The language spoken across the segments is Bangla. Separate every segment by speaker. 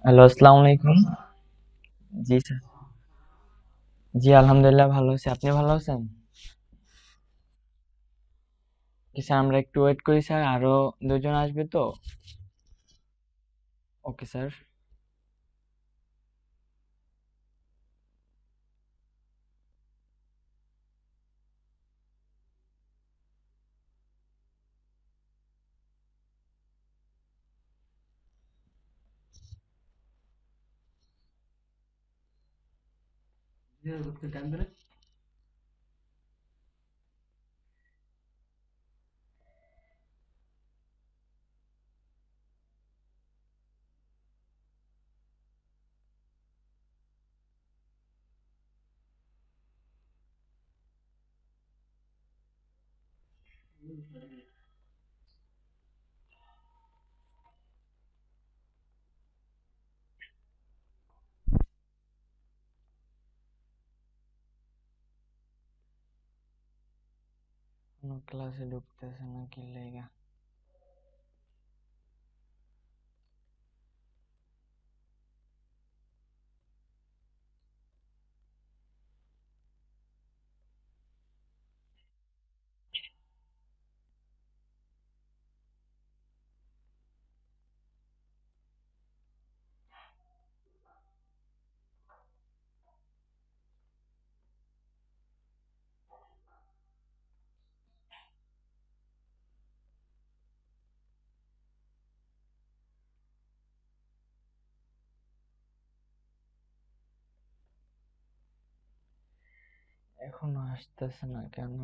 Speaker 1: হ্যালো, আসসালামু আলাইকুম। জি স্যার। জি, আলহামদুলিল্লাহ ভালো আছি। আপনি ভালো আছেন? কি স্যার, আমরা একটু ওয়েট করি স্যার, আরো দুজন আসবে তো। Okay sir. কোনো ক্লাসে ঢুকতেছে না কি লেগা? এখনো আসতেছে না কেন?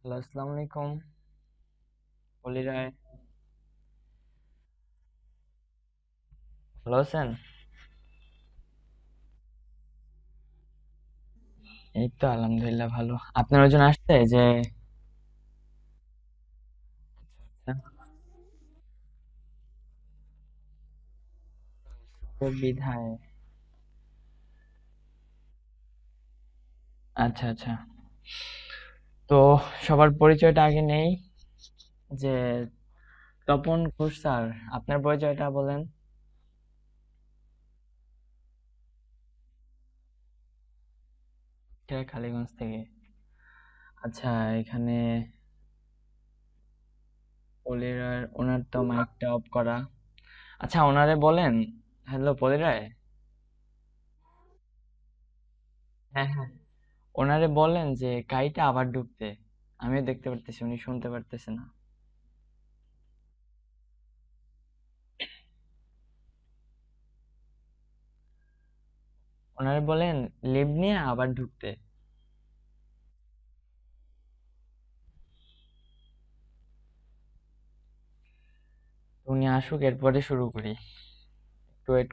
Speaker 1: হ্যালো, আসসালামু আলাইকুম। অলি রায়, ভালো আছেন? এই তো আলহামদুলিল্লাহ ভালো। আপনার ওজন আসছে যে? আচ্ছা, তো বিধায়। আচ্ছা আচ্ছা। তো সবার পরিচয়টা আগে নেই, যে তপন ঘোষ স্যার, আপনার পরিচয়টা বলেন। খালিগঞ্জ থেকে। আচ্ছা, এখানে পলিরার, ওনার তো মাইকটা অফ করা। আচ্ছা, ওনারে বলেন। হ্যালো পলিরায়। হ্যাঁ হ্যাঁ, ওনারে বলেন যে গাড়িটা আবার ঢুকতে। আমিও দেখতে পারতেছি উনি শুনতে পারতেছে না। ওনারে বলেন লিফট নিয়ে আবার ঢুকতে। উনি আসুক এরপরে শুরু করি। একটু ওয়েট।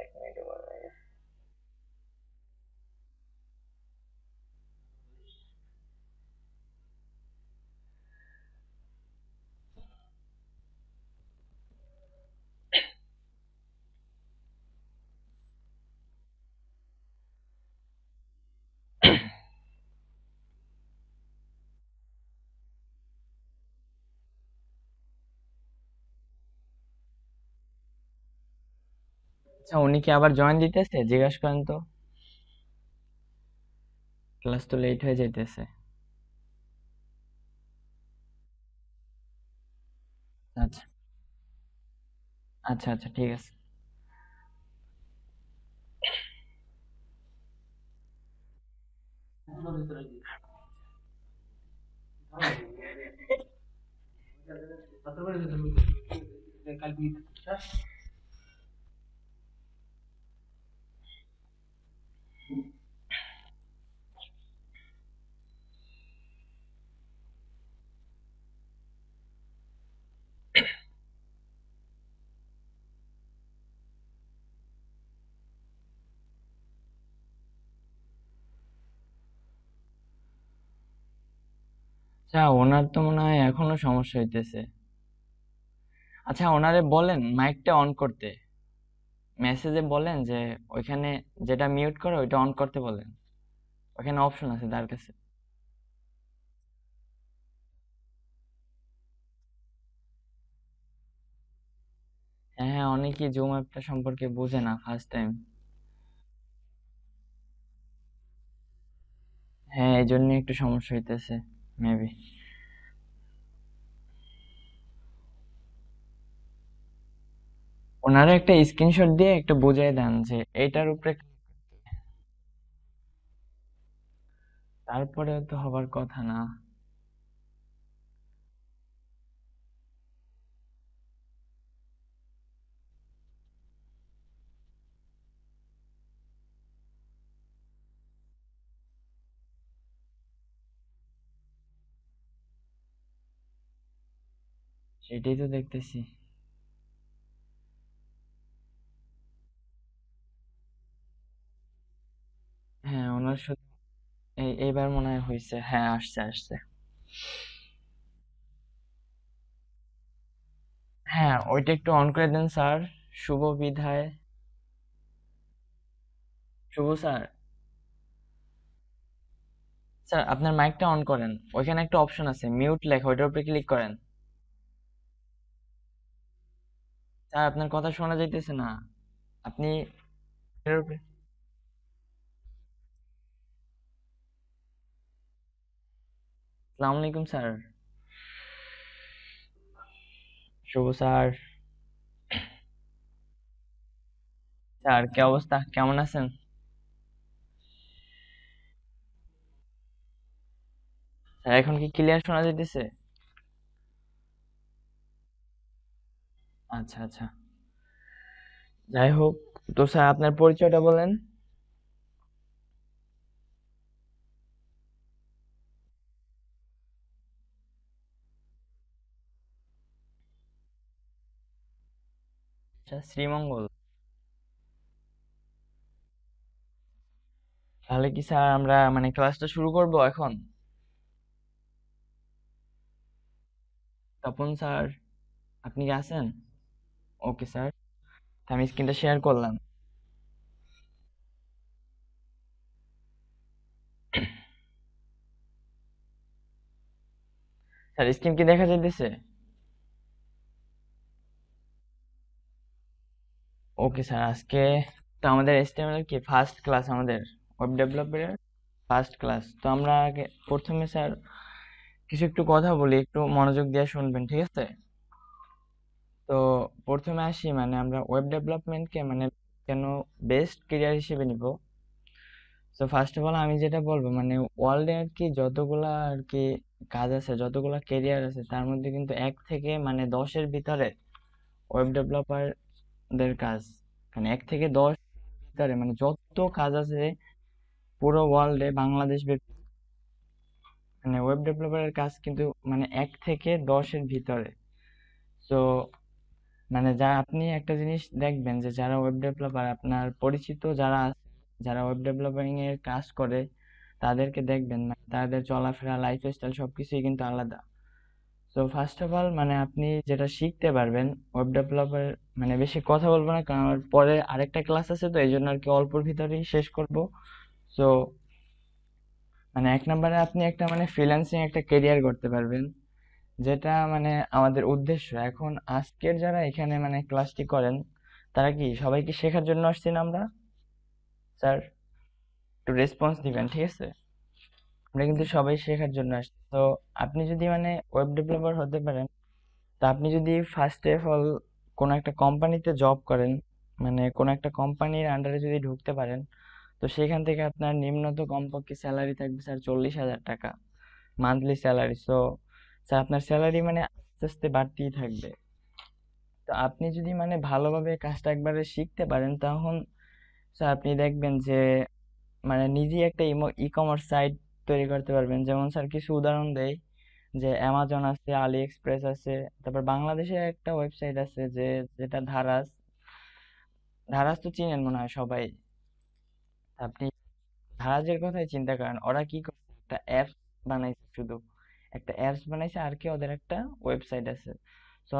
Speaker 1: এক মিনিটে বলা হয়ে গেছে। আচ্ছা উনি কি আবার জয়েন দিতেছে জিজ্ঞাসা করেন তো। ক্লাস তো লেট হয়ে যাইতেছে। আচ্ছা আচ্ছা আচ্ছা ঠিক আছে। আচ্ছা ওনার তো মনে হয় এখনো সমস্যা হইতেছে। আচ্ছা ওনারে বলেন মাইকটা অন করতে। মেসেজে বলেন যে ওইখানে যেটা মিউট করে ওইটা অন করতে বলেন। ওখানে অপশন আছে তার কাছে। হ্যাঁ হ্যাঁ, অনেকেই জুম অ্যাপটা সম্পর্কে বুঝে না ফার্স্ট টাইম। হ্যাঁ এই জন্য একটু সমস্যা হইতেছে মেবি। ওনারা একটা স্ক্রিনশট দিয়ে একটু বুঝাই দেন যে এইটার উপরে। তারপরেও তো হবার কথা না। সেটাই তো দেখতেছি। হ্যাঁ ওনার সাথে এইবার মনে হয় হয়েছে। হ্যাঁ আসছে আসছে। হ্যাঁ ওইটা একটু অন করে দেন স্যার। শুভ বিধায়। শুভ স্যার। স্যার আপনার মাইকটা অন করেন। ওইখানে একটা অপশন আছে মিউট লেখা, ওইটার উপরে ক্লিক করেন। স্যার আপনার কথা শোনা যাইতেছে না। আপনি এটার উপরে। আসসালামু আলাইকুম স্যার। শুভ স্যার। স্যার কি অবস্থা, কেমন আছেন? স্যার এখন কি ক্লিয়ার শোনা যাইতেছে? আচ্ছা আচ্ছা। যাই হোক, তো স্যার আপনার পরিচয়টা বলেন। আচ্ছা শ্রীমঙ্গল। তাহলে কি স্যার আমরা মানে ক্লাসটা শুরু করব এখন? তপন স্যার, আপনি কি আছেন? Okay sir. আমি স্ক্রিনটা শেয়ার করলাম। স্যার স্ক্রিন কি দেখা যাইতেছে? ওকে স্যার, আজকে তো আমাদের HTML কি ফার্স্ট ক্লাস, আমাদের ওয়েব ডেভেলপমেন্টের ফার্স্ট ক্লাস। তো আমরা আগে প্রথমে স্যার কিছু একটু কথা বলি, একটু মনোযোগ দিয়ে শুনবেন, ঠিক আছে? তো প্রথমে আসি, মানে আমরা ওয়েব ডেভেলপমেন্টকে মানে কেন বেস্ট ক্যারিয়ার হিসেবে নিব। তো ফার্স্ট অফ অল আমি যেটা বলবো, মানে ওয়ার্ল্ডে আর কি যতগুলা আর কি কাজ আছে, যতগুলা ক্যারিয়ার আছে, তার মধ্যে কিন্তু 1 থেকে 10-এর ভিতরে ওয়েব ডেভেলপারদের কাজ, মানে 1 থেকে 10 ভিতরে, মানে যত কাজ আছে পুরো ওয়ার্ল্ডে, বাংলাদেশ মানে ওয়েব ডেভেলপারের কাজ কিন্তু মানে 1 থেকে 10-এর ভিতরে। তো মানে যা আপনি একটা জিনিস দেখবেন যে যারা ওয়েব ডেভেলপার, আপনার পরিচিত যারা আছে, যারা ওয়েব ডেভেলপিং এর কাজ করে, তাদেরকে দেখবেন মানে তাদের চলাফেরা, লাইফস্টাইল সবকিছুই কিন্তু আলাদা। তো ফার্স্ট অফ অল মানে আপনি যেটা শিখতে পারবেন ওয়েব ডেভেলপার, মানে বেশি কথা বলবো না কারণ আমার পরে আরেকটা ক্লাস আছে, তো এই জন্য আর কি অল্পর ভিতরেই শেষ করব। তো মানে 1 নম্বরে আপনি একটা মানে ফ্রিল্যান্সিং একটা কেরিয়ার করতে পারবেন, যেটা মানে আমাদের উদ্দেশ্য। এখন আজকের যারা এখানে মানে ক্লাসটি করেন, তারা কি সবাই কি শেখার জন্য আসছি না আমরা? স্যার একটু রেসপন্স দিবেন, ঠিক আছে? আমরা কিন্তু সবাই শেখার জন্য আসছি। তো আপনি যদি মানে ওয়েব ডেভেলপার হতে পারেন, তা আপনি যদি ফার্স্ট অফ অল কোনো একটা কোম্পানিতে জব করেন, মানে কোনো একটা কোম্পানির আন্ডারে যদি ঢুকতে পারেন, তো সেখান থেকে আপনার নিম্নত কমপক্ষে স্যালারি থাকবে স্যার 40,000 টাকা মান্থলি স্যালারি। সো স্যার আপনার স্যালারি মানে আস্তে আস্তে বাড়তেই থাকবে। তো আপনি যদি মানে ভালোভাবে কাজটা একবারে শিখতে পারেন, তখন স্যার আপনি দেখবেন যে মানে নিজেই একটা ই কমার্স সাইট তৈরি করতে পারবেন। যেমন স্যার কিছু উদাহরণ দেই, যে অ্যামাজন আছে, আলি এক্সপ্রেস আছে, তারপর বাংলাদেশে একটা ওয়েবসাইট আছে যে যেটা ধারাস। ধারাস তো চিনেন মনে হয় সবাই। আপনি ধারাজের কথাই চিন্তা করেন, ওরা কি করছে, একটা অ্যাপস বানাইছে, শুধু একটা অ্যাপস বানাইছে, আর কি ওদের একটা ওয়েবসাইট আছে। তো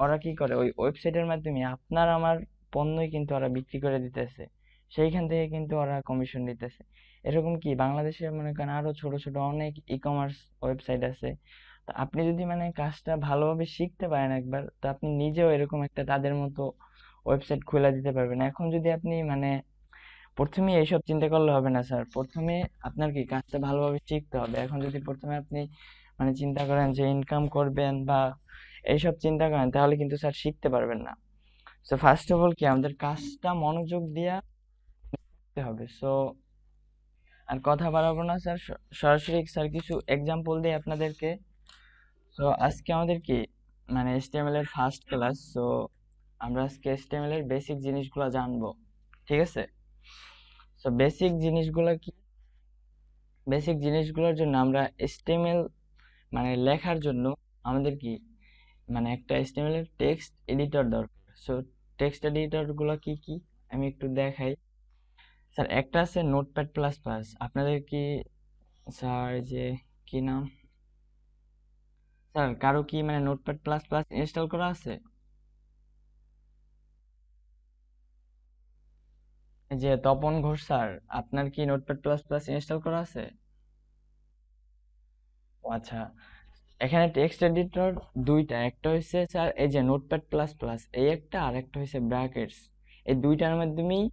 Speaker 1: ওরা কি করে, ওই ওয়েবসাইটের মাধ্যমে আপনার আমার পণ্যই কিন্তু ওরা বিক্রি করে দিতেছে, সেইখান থেকে কিন্তু ওরা কমিশন নিতেছে। এরকম কি বাংলাদেশে মনে করেন আরো ছোট ছোট অনেক ই কমার্স ওয়েবসাইট আছে। তো আপনি যদি মানে কাজটা ভালোভাবে শিখতে পারেন একবার, তো আপনি নিজেও এরকম একটা তাদের মতো ওয়েবসাইট খুলে দিতে পারবেন। এখন যদি আপনি মানে প্রথমে এইসব চিন্তা করলে হবে না স্যার, প্রথমে আপনার কি কাজটা ভালোভাবে শিখতে হবে। এখন যদি প্রথমে আপনি মানে চিন্তা করেন যে ইনকাম করবেন বা এইসব চিন্তা করেন, তাহলে কিন্তু স্যার শিখতে পারবেন না। সো ফার্স্ট অফ অল কি আমাদের কাজটা মনোযোগ দিয়ে শিখতে হবে। সো আর কথা বাড়াবো না স্যার, সরাসরি স্যার কিছু এক্সাম্পল দিই আপনাদেরকে। সো আজকে আমাদের কি মানে HTML এর ফার্স্ট ক্লাস। সো আমরা আজকে HTML এর বেসিক জিনিসগুলো জানবো, ঠিক আছে? সো বেসিক জিনিসগুলোর জন্য আমরা HTML মানে লেখার জন্য আমাদের কি মানে একটা HTML এর টেক্সট এডিটর দরকার। সো টেক্সট এডিটর গুলো কি কি আমি একটু দেখাই। স্যার একটা আছে নোটপ্যাড প্লাস প্লাস, আপনাদের কি স্যার এই যে কি নাম, স্যার কারো কি মানে নোটপ্যাড প্লাস প্লাস ইনস্টল করা আছে? এই যে তপন ঘোষ স্যার, আপনার কি নোটপ্যাড প্লাস প্লাস ইনস্টল করা আছে? ও আচ্ছা, এখানে টেক্সট এডিটর দুইটা, একটা হচ্ছে স্যার এই যে নোটপ্যাড প্লাস প্লাস এই একটা, আর একটা হচ্ছে ব্র্যাকেটস। এই দুইটার মাধ্যমেই,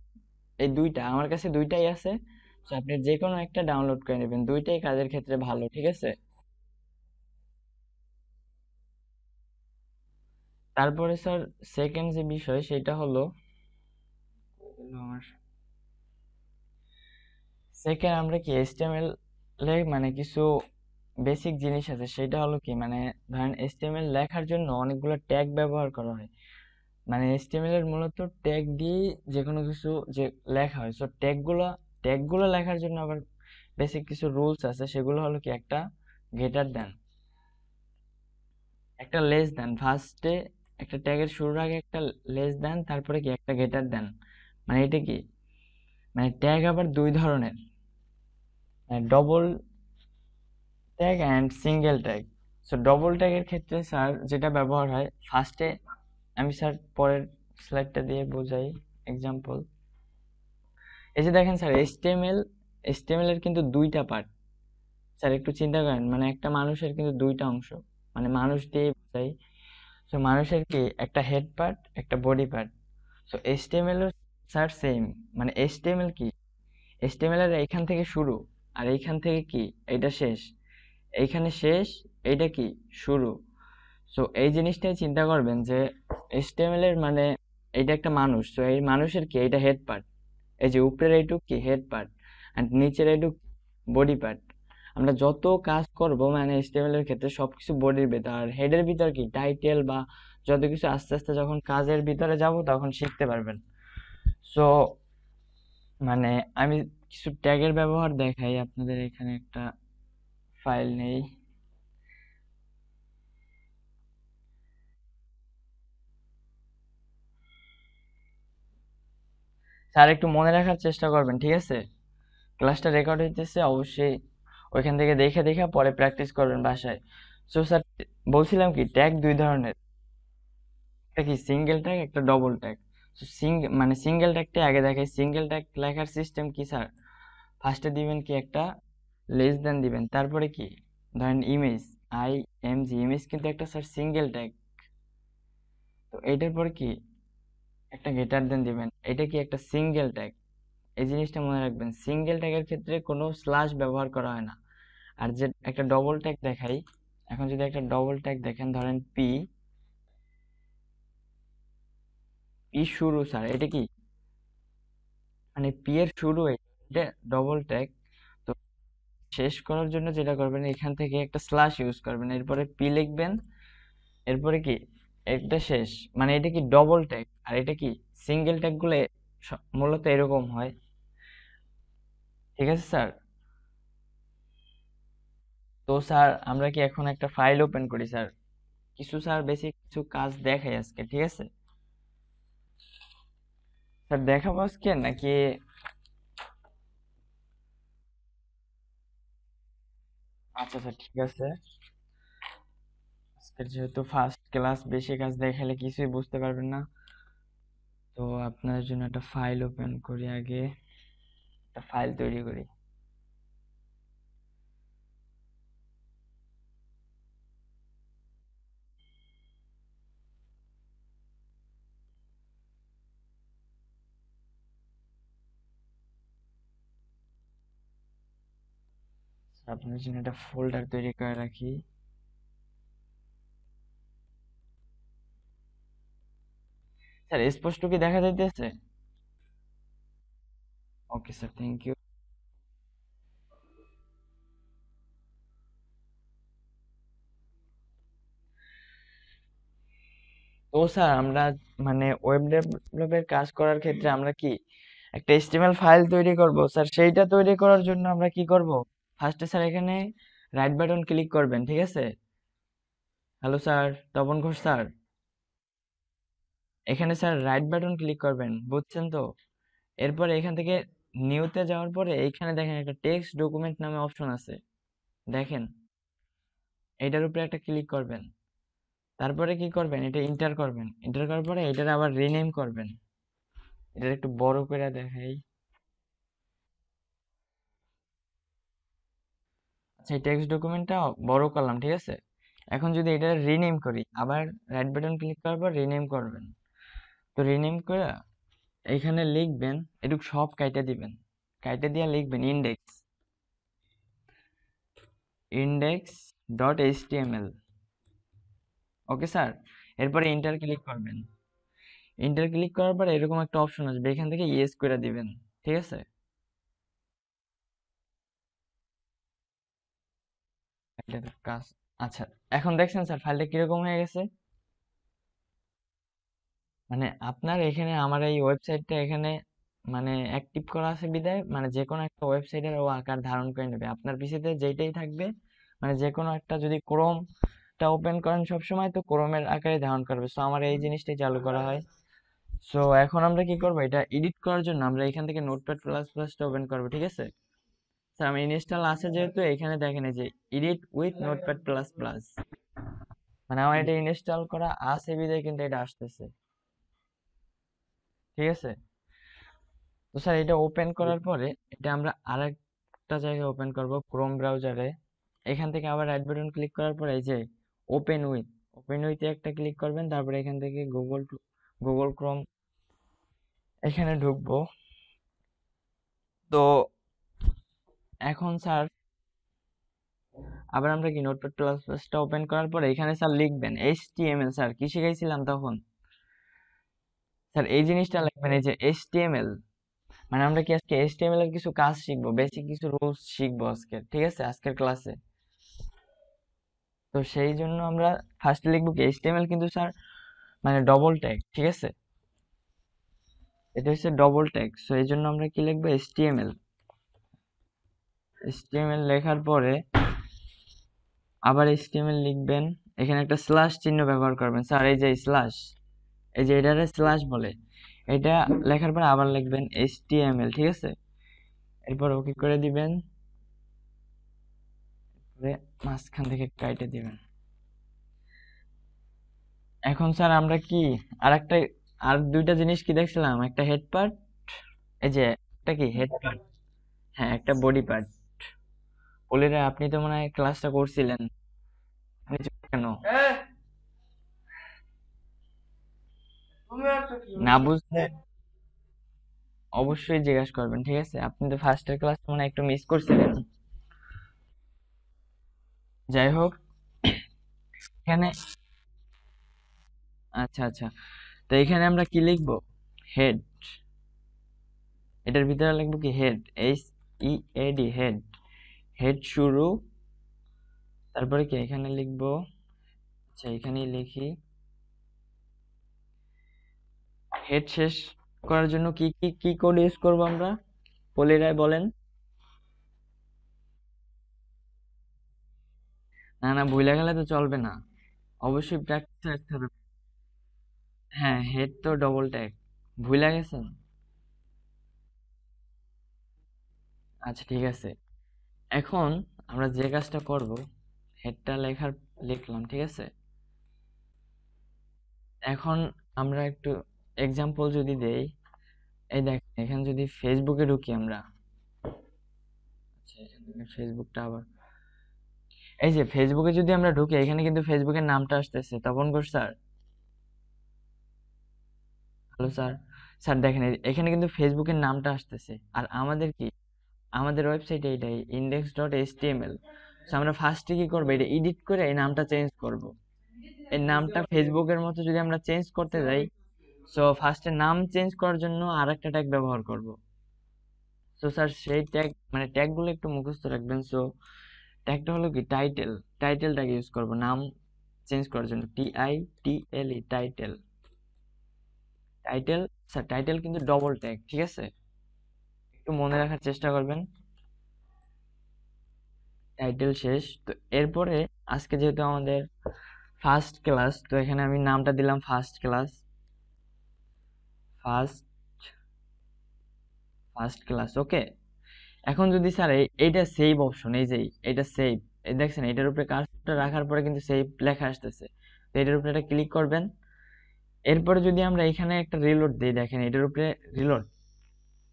Speaker 1: এই দুইটা আমার কাছে দুইটাই আছে। তো আপনি যে কোনো একটা ডাউনলোড করে নেবেন, দুইটাই কাজের ক্ষেত্রে ভালো, ঠিক আছে? তারপরে স্যার সেকেন্ড যে বিষয় সেটা হলো আমার সেকেন্ড আমরা কি HTML এ মানে কিছু বেসিক জিনিস আছে, সেটা হলো কি মানে ধরেন HTML লেখার জন্য অনেকগুলো ট্যাগ ব্যবহার করা হয়। মানে HTML এর মূলত ট্যাগ দিয়ে যে কোনো কিছু যে লেখা হয়। সো ট্যাগগুলো লেখার জন্য আবার বেসিক কিছু রুলস আছে, সেগুলো হলো কি একটা গ্রেটার দেন, একটা লেস দেন, ফার্স্টে একটা ট্যাগের শুরুর আগে একটা লেস দেন, তারপরে কি একটা গ্রেটার দেন। মানে এটা কি মানে ট্যাগ আবার দুই ধরনের, double tag and single tag. So double ট্যাগের ক্ষেত্রে স্যার যেটা ব্যবহার হয় ফার্স্টে, আমি স্যার পরের স্লাইডটা দিয়ে বোঝাই এক্সাম্পল। এই যে দেখেন স্যার এইচটিএমএল এর কিন্তু দুইটা পার্ট। স্যার একটু চিন্তা করেন, মানে একটা মানুষের কিন্তু দুইটা অংশ, মানে মানুষ দিয়ে বোঝাই। তো মানুষের কি একটা হেড পার্ট, একটা বডি পার্ট। তো এইচটিএমএল এর স্যার সেম, মানে এইচটিএমএল কি, এইচটিএমএল এর এইখান থেকে শুরু, আর এইখান থেকে কি, এইটা শেষ, এইখানে শেষ, এইটা কি শুরু। সো এই জিনিসটাই চিন্তা করবেন যে এইচটিএমএল এর মানে এইটা একটা মানুষ, তো এই মানুষের কি এইটা হেড পার্ট, এই যে উপরের এইটুক কি হেড পার্ট, আর নিচের এইটুক বডি পার্ট। আমরা যত কাজ করব মানে এইচটিএমএল এর ক্ষেত্রে সবকিছু বডির ভিতর, আর হেডের ভিতর কি টাইটেল বা যত কিছু আস্তে আস্তে যখন কাজের ভিতরে যাব তখন শিখতে পারবেন। সো মানে আমি কিছু ট্যাগের ব্যবহার দেখাই আপনাদের, এখানে একটা ফাইল নেই। স্যার একটু মনে রাখার চেষ্টা করবেন, ঠিক আছে? ক্লাসটা রেকর্ড হইতেছে, অবশ্যই ওইখান থেকে দেখে দেখে পরে প্র্যাকটিস করবেন বাসায়। সো স্যার, বলছিলাম কি ট্যাগ দুই ধরনের, একটা কি সিঙ্গেল ট্যাগ, একটা ডবল ট্যাগ। মানে সিঙ্গেল ট্যাগটা আগে দেখাই। সিঙ্গেল ট্যাগ লেখার সিস্টেম কি স্যার, ফার্স্টে দিবেন কি একটা লেস দেন দিবেন, তারপরে কি ধরেন ইমেজ, IMG, ইমেজ কিন্তু একটা স্যার সিঙ্গেল ট্যাগ। তো এইটার পরে কি একটা গ্রেটার দেন দিবেন, এটা কি একটা সিঙ্গেল ট্যাগ। এই জিনিসটা মনে রাখবেন, সিঙ্গেল ট্যাগের ক্ষেত্রে কোনো স্ল্যাশ ব্যবহার করা হয় না। আর যে একটা ডবল ট্যাগ দেখাই, এখন যদি একটা ডবল ট্যাগ দেখেন, ধরেন পি, পি শুরু স্যার, এটা কি মানে পি এর শুরু, এটা ডবল ট্যাগ। তো শেষ করার জন্য যেটা করবেন, এখান থেকে একটা স্ল্যাশ ইউজ করবেন, এরপরে পি লিখবেন, এরপরে কি এটা শেষ, মানে এটা কি ডবল ট্যাগ। আর এটা কি সিঙ্গেল ট্যাগ গুলো মূলত এরকম হয়। ঠিক আছে স্যার? তো স্যার আমরা কি এখন একটা ফাইল ওপেন করি স্যার, কিছু স্যার বেসিক কিছু কাজ দেখাই আজকে, ঠিক আছে? স্যার দেখাবো আজকে নাকি? আচ্ছা স্যার, ঠিক আছে। আজকের যেহেতু ফার্স্ট ক্লাস, বেশি কাজ দেখালে কিছুই বুঝতে পারবেন না। তো আপনার জন্য একটা ফাইল ওপেন করি আগে, একটা ফাইল তৈরি করি। আপনার জন্য একটা ফোল্ডার তৈরি করে রাখি। স্যার স্পষ্ট কি দেখা যাইতেছে? Okay sir, thank you. তো স্যার আমরা মানে ওয়েব ডেভেলপের কাজ করার ক্ষেত্রে আমরা কি একটা HTML ফাইল তৈরি করব স্যার, সেইটা তৈরি করার জন্য আমরা কি করব, ফার্স্টে স্যার এখানে রাইট বাটন ক্লিক করবেন, ঠিক আছে? Hello sir, Tapan Ghosh sir, এখানে স্যার রাইট বাটন ক্লিক করবেন, বুঝছেন তো? এরপরে এখান থেকে নিউতে যাওয়ার পরে এইখানে দেখেন একটা টেক্সট ডকুমেন্ট নামে অপশন আছে, দেখেন, এইটার উপরে একটা ক্লিক করবেন। তারপরে কি করবেন, এটা ইন্টার করবেন, ইন্টার করার পরে এটার আবার রিনেম করবেন। এটা একটু বড় করে দেখাই। আচ্ছা, এই টেক্সট ডকুমেন্টটা বড় করলাম, ঠিক আছে? এখন যদি এটা রিনেম করি, আবার রাইট বাটন ক্লিক করার পর রিনেম করবেন। তো রিনেম করে এইখানে লিখবেন, এটুক সব কাইটা দিবেন, কাইটা দিয়ে লিখবেন index, index dot HTML. Okay sir, এরপরে ইন্টার ক্লিক করবেন। ইন্টার ক্লিক করার পর এরকম একটা অপশন আসবে, এখান থেকে ইয়েস করে দিবেন, ঠিক আছে? ফাইলটার কাজ, আচ্ছা, এখন দেখছেন স্যার ফাইলটা কিরকম হয়ে গেছে? মানে আপনার এখানে আমার এই ওয়েবসাইটটা এখানে মানে অ্যাক্টিভ করা আছে বিদায়, মানে যে কোনো একটা ওয়েবসাইটের ও আকার ধারণ করে নেবে আপনার পিসিতে যেইটাই থাকবে। মানে যে কোনো একটা যদি ক্রোমটা ওপেন করেন সবসময়, তো ক্রোমের আকারে ধারণ করবে। সো আমার এই জিনিসটাই চালু করা হয়। সো এখন আমরা কি করবো, এটা এডিট করার জন্য আমরা এখান থেকে নোটপ্যাড প্লাস প্লাসটা ওপেন করবো, ঠিক আছে? স্যার আমি ইনস্টল আছে যেহেতু এখানে দেখেন এই যে edit with notepad plus plus, মানে আমার এটা ইনস্টল করা আছে বিদায় কিন্তু এটা আসতেছে, ঠিক আছে? তো স্যার এটা ওপেন করার পরে এটা আমরা আরেকটা জায়গায় ওপেন করব, ক্রোম ব্রাউজারে। এখান থেকে আবার রাইট বাটন ক্লিক করার পরে এই যে ওপেন উইথ, ওপেন উইথে একটা ক্লিক করবেন, তারপরে এখান থেকে গুগল ক্রোম এখানে ঢুকবো। তো এখন স্যার আবার আমরা কি নোটপ্যাড প্লাস প্লাসটা ওপেন করার পরে এখানে স্যার লিখবেন HTML। স্যার কি শিখাইছিলাম তখন? স্যার এই জিনিসটা লিখবেন, এই যে HTML, মানে আমরা কি আজকে HTML এর কিছু কাজ শিখবো, বেসিক কিছু রুলস শিখবো আজকে, ঠিক আছে, আজকের ক্লাসে। তো সেই জন্য আমরা ফার্স্টে লিখবো কি HTML, কিন্তু স্যার মানে ডবল ট্যাগ, ঠিক আছে, এটা হচ্ছে ডবল ট্যাগ। সো এই জন্য আমরা কি লিখবো HTML। HTML লেখার পরে আবার HTML লিখবেন, এখানে একটা স্ল্যাশ চিহ্ন ব্যবহার করবেন স্যার, এই যে স্ল্যাশ, এই যে এটারে স্ল্যাশ বলে, এটা লেখার পর আবার লিখবেন HTML, ঠিক আছে, এরপর ওকে করে দিবেন, মাঝখান থেকে কাটে দিবেন। এখন স্যার আমরা কি আর দুইটা জিনিস কি দেখছিলাম, একটা হেড পার্ট, এই যে একটা কি হেড পার্ট, হ্যাঁ একটা বডি পার্ট। বলিরা আপনি তো মনে হয় ক্লাসটা করছিলেন, আপনি চুপ কেন? না বুঝলে অবশ্যই জিজ্ঞাসা করবেন, ঠিক আছে, আপনি তো ফার্স্টের ক্লাস মনে হয় একটু মিস করছিলেন। যাই হোক, এখানে আচ্ছা আচ্ছা, তো এখানে আমরা কি লিখবো, হেড, এটার ভিতরে লিখবো কি হেড, HEAD, হেড, হেড শুরু, তারপরে কি এখানে লিখবো, আচ্ছা এখানেই লিখি, হেড শেষ করার জন্য কি কি কি কোড ইউজ করবো আমরা, পলিরায় বলেন। না না, ভুলে গেলে তো চলবে না, অবশ্যই প্র্যাকটিস রাখতে হবে। হ্যাঁ, হেড তো ডবল ট্যাগ, ভুলে গেছেন? আচ্ছা ঠিক আছে, এখন আমরা যে কাজটা করব, হেডটা লিখলাম, ঠিক আছে, এখন আমরা একটু এক্সাম্পল যদি দেই, এই দেখেন এখানে যদি ফেসবুকে ঢুকি আমরা, আচ্ছা এখান থেকে ফেসবুকটা আবার, এই যে ফেসবুকে যদি আমরা ঢুকি, এখানে কিন্তু ফেসবুকের নামটা আসতেছে, Tapan Ghosh sir, hello sir, sir দেখেন এখানে কিন্তু ফেসবুকের নামটা আসতেছে, আর আমাদের কি, আমাদের ওয়েবসাইটে এইটাই index.html। আমরা ফার্স্টে কি করবো, এটা এডিট করে এই নামটা চেঞ্জ করব, এই নামটা ফেসবুকের মতো যদি আমরা চেঞ্জ করতে যাই, সো ফার্স্টে নাম চেঞ্জ করার জন্য আর একটা ট্যাগ ব্যবহার করব। সো স্যার সেই ট্যাগ মানে ট্যাগ গুলো একটু মুখস্থ রাখবেন। সো ট্যাগটা হলো কি টাইটেল, টাইটেলটাকে ইউজ করব নাম চেঞ্জ করার জন্য, TITLE, title, title. Sir title কিন্তু ডবল ট্যাগ, ঠিক আছে, একটু মনে রাখার চেষ্টা করবেন। টাইটেল শেষ তো, এরপরে আজকে যেহেতু আমাদের ফার্স্ট ক্লাস, তো এখানে আমি নামটা দিলাম first class, first first class, okay. এখন যদি স্যার এইটা সেভ অপশন, এই যে এটা সেভ, এই দেখছেন এটার উপরে কার্সরটা রাখার পরে কিন্তু সেভ লেখা আসতেছে, তো এটার উপরে একটা ক্লিক করবেন। এরপরে যদি আমরা এখানে একটা রিলোড দিই, দেখেন এটার উপরে রিলোড,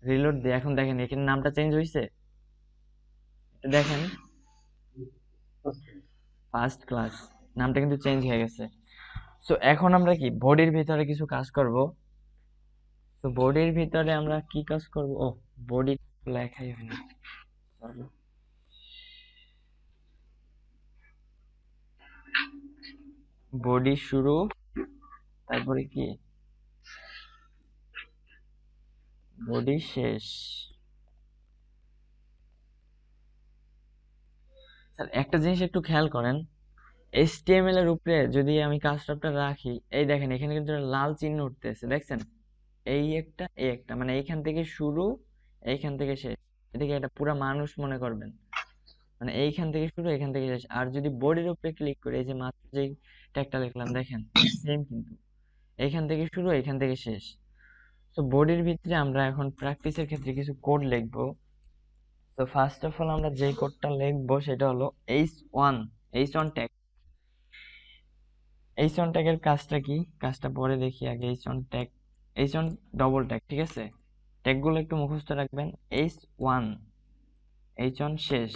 Speaker 1: রিলোড দিই, এখন দেখেন এখানে নামটা চেঞ্জ হয়েছে, দেখেন ফার্স্ট ক্লাস নামটা কিন্তু চেঞ্জ হয়ে গেছে। সো এখন আমরা কি বডির ভিতরে কিছু কাজ করব। তো বডির ভিতরে আমরা কি কাজ করব, ও বডি লেখাই হয় না, sorry। বডি শুরু, তারপরে কি বডি শেষ। স্যার একটা জিনিস একটু খেয়াল করেন, HTML এর উপরে যদি আমি কার্সরটা রাখি, এই দেখেন এখানে কিন্তু একটা লাল চিহ্ন উঠতেছে, দেখছেন, এই একটা মানে এইখান থেকে শুরু, এইখান থেকে শেষ, এটাকে একটা পুরা মানুষ মনে করবেন, মানে এইখান থেকে শুরু এখান থেকে শেষ। আর যদি বডির উপরে ক্লিক করে এই যে মাত্র যেই ট্যাগটা লিখলাম, দেখেন সেম কিন্তু এইখান থেকে শুরু এইখান থেকে শেষ। তো বডির ভিতরে আমরা এখন প্র্যাকটিসের ক্ষেত্রে কিছু কোড লিখবো। তো ফার্স্ট অফ অল আমরা যে কোডটা লিখবো সেটা হলো H1, H1 ট্যাগ। H1 ট্যাগের কাজটা কি, কাজটা পরে দেখি, আগে H1 tag, H1 double tag, ঠিক আছে, ট্যাগগুলো একটু মুখস্থ রাখবেন। H1, H1 শেষ।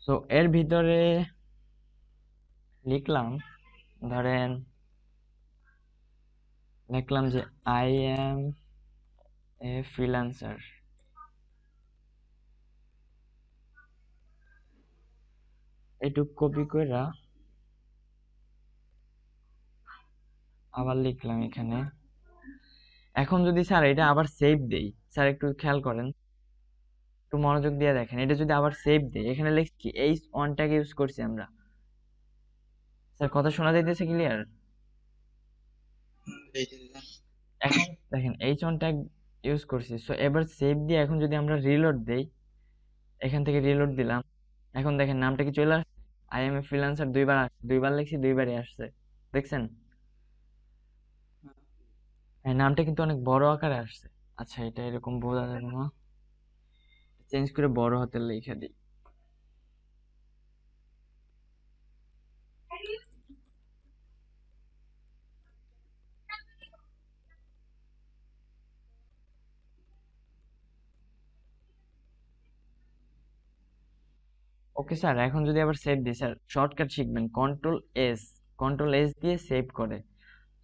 Speaker 1: সো এর ভিতরে লিখলাম, ধরেন লিখলাম যে আই এম এ ফ্রিল্যান্সার। এটুক কপি কইরা আবার লিখলাম এখানে। এখন যদি স্যার এটা আবার সেভ দেই, স্যার একটু খেয়াল করেন, একটু মনোযোগ দিয়ে দেখেন, এটা যদি আবার সেভ দেই, এখানে লিখছি কি এই অনটাকে ইউজ করছি আমরা। স্যার কথা শোনা যাইতেছে ক্লিয়ার? এখন দেখেন এইচ ওয়ান ট্যাগ ইউজ করছি। সো এবার সেভ দিয়ে এখন যদি আমরা রিলোড দেই, এখান থেকে রিলোড দিলাম, এখন দেখেন নামটা কি চলে আসছে? আই এম এ ফ্রিল্যান্সার দুইবার আসছে, দুইবার লিখছি দুইবারই আসছে, দেখছেন? হ্যাঁ, নামটা কিন্তু অনেক বড় আকারে আসছে। আচ্ছা, এটা এরকম বোঝা যাবে না, চেঞ্জ করে বড় হাতে লিখে দিই। ওকে স্যার, এখন যদি আবার সেভ দিই, স্যার শর্টকাট শিখবেন, কন্ট্রোল এস দিয়ে সেভ করে।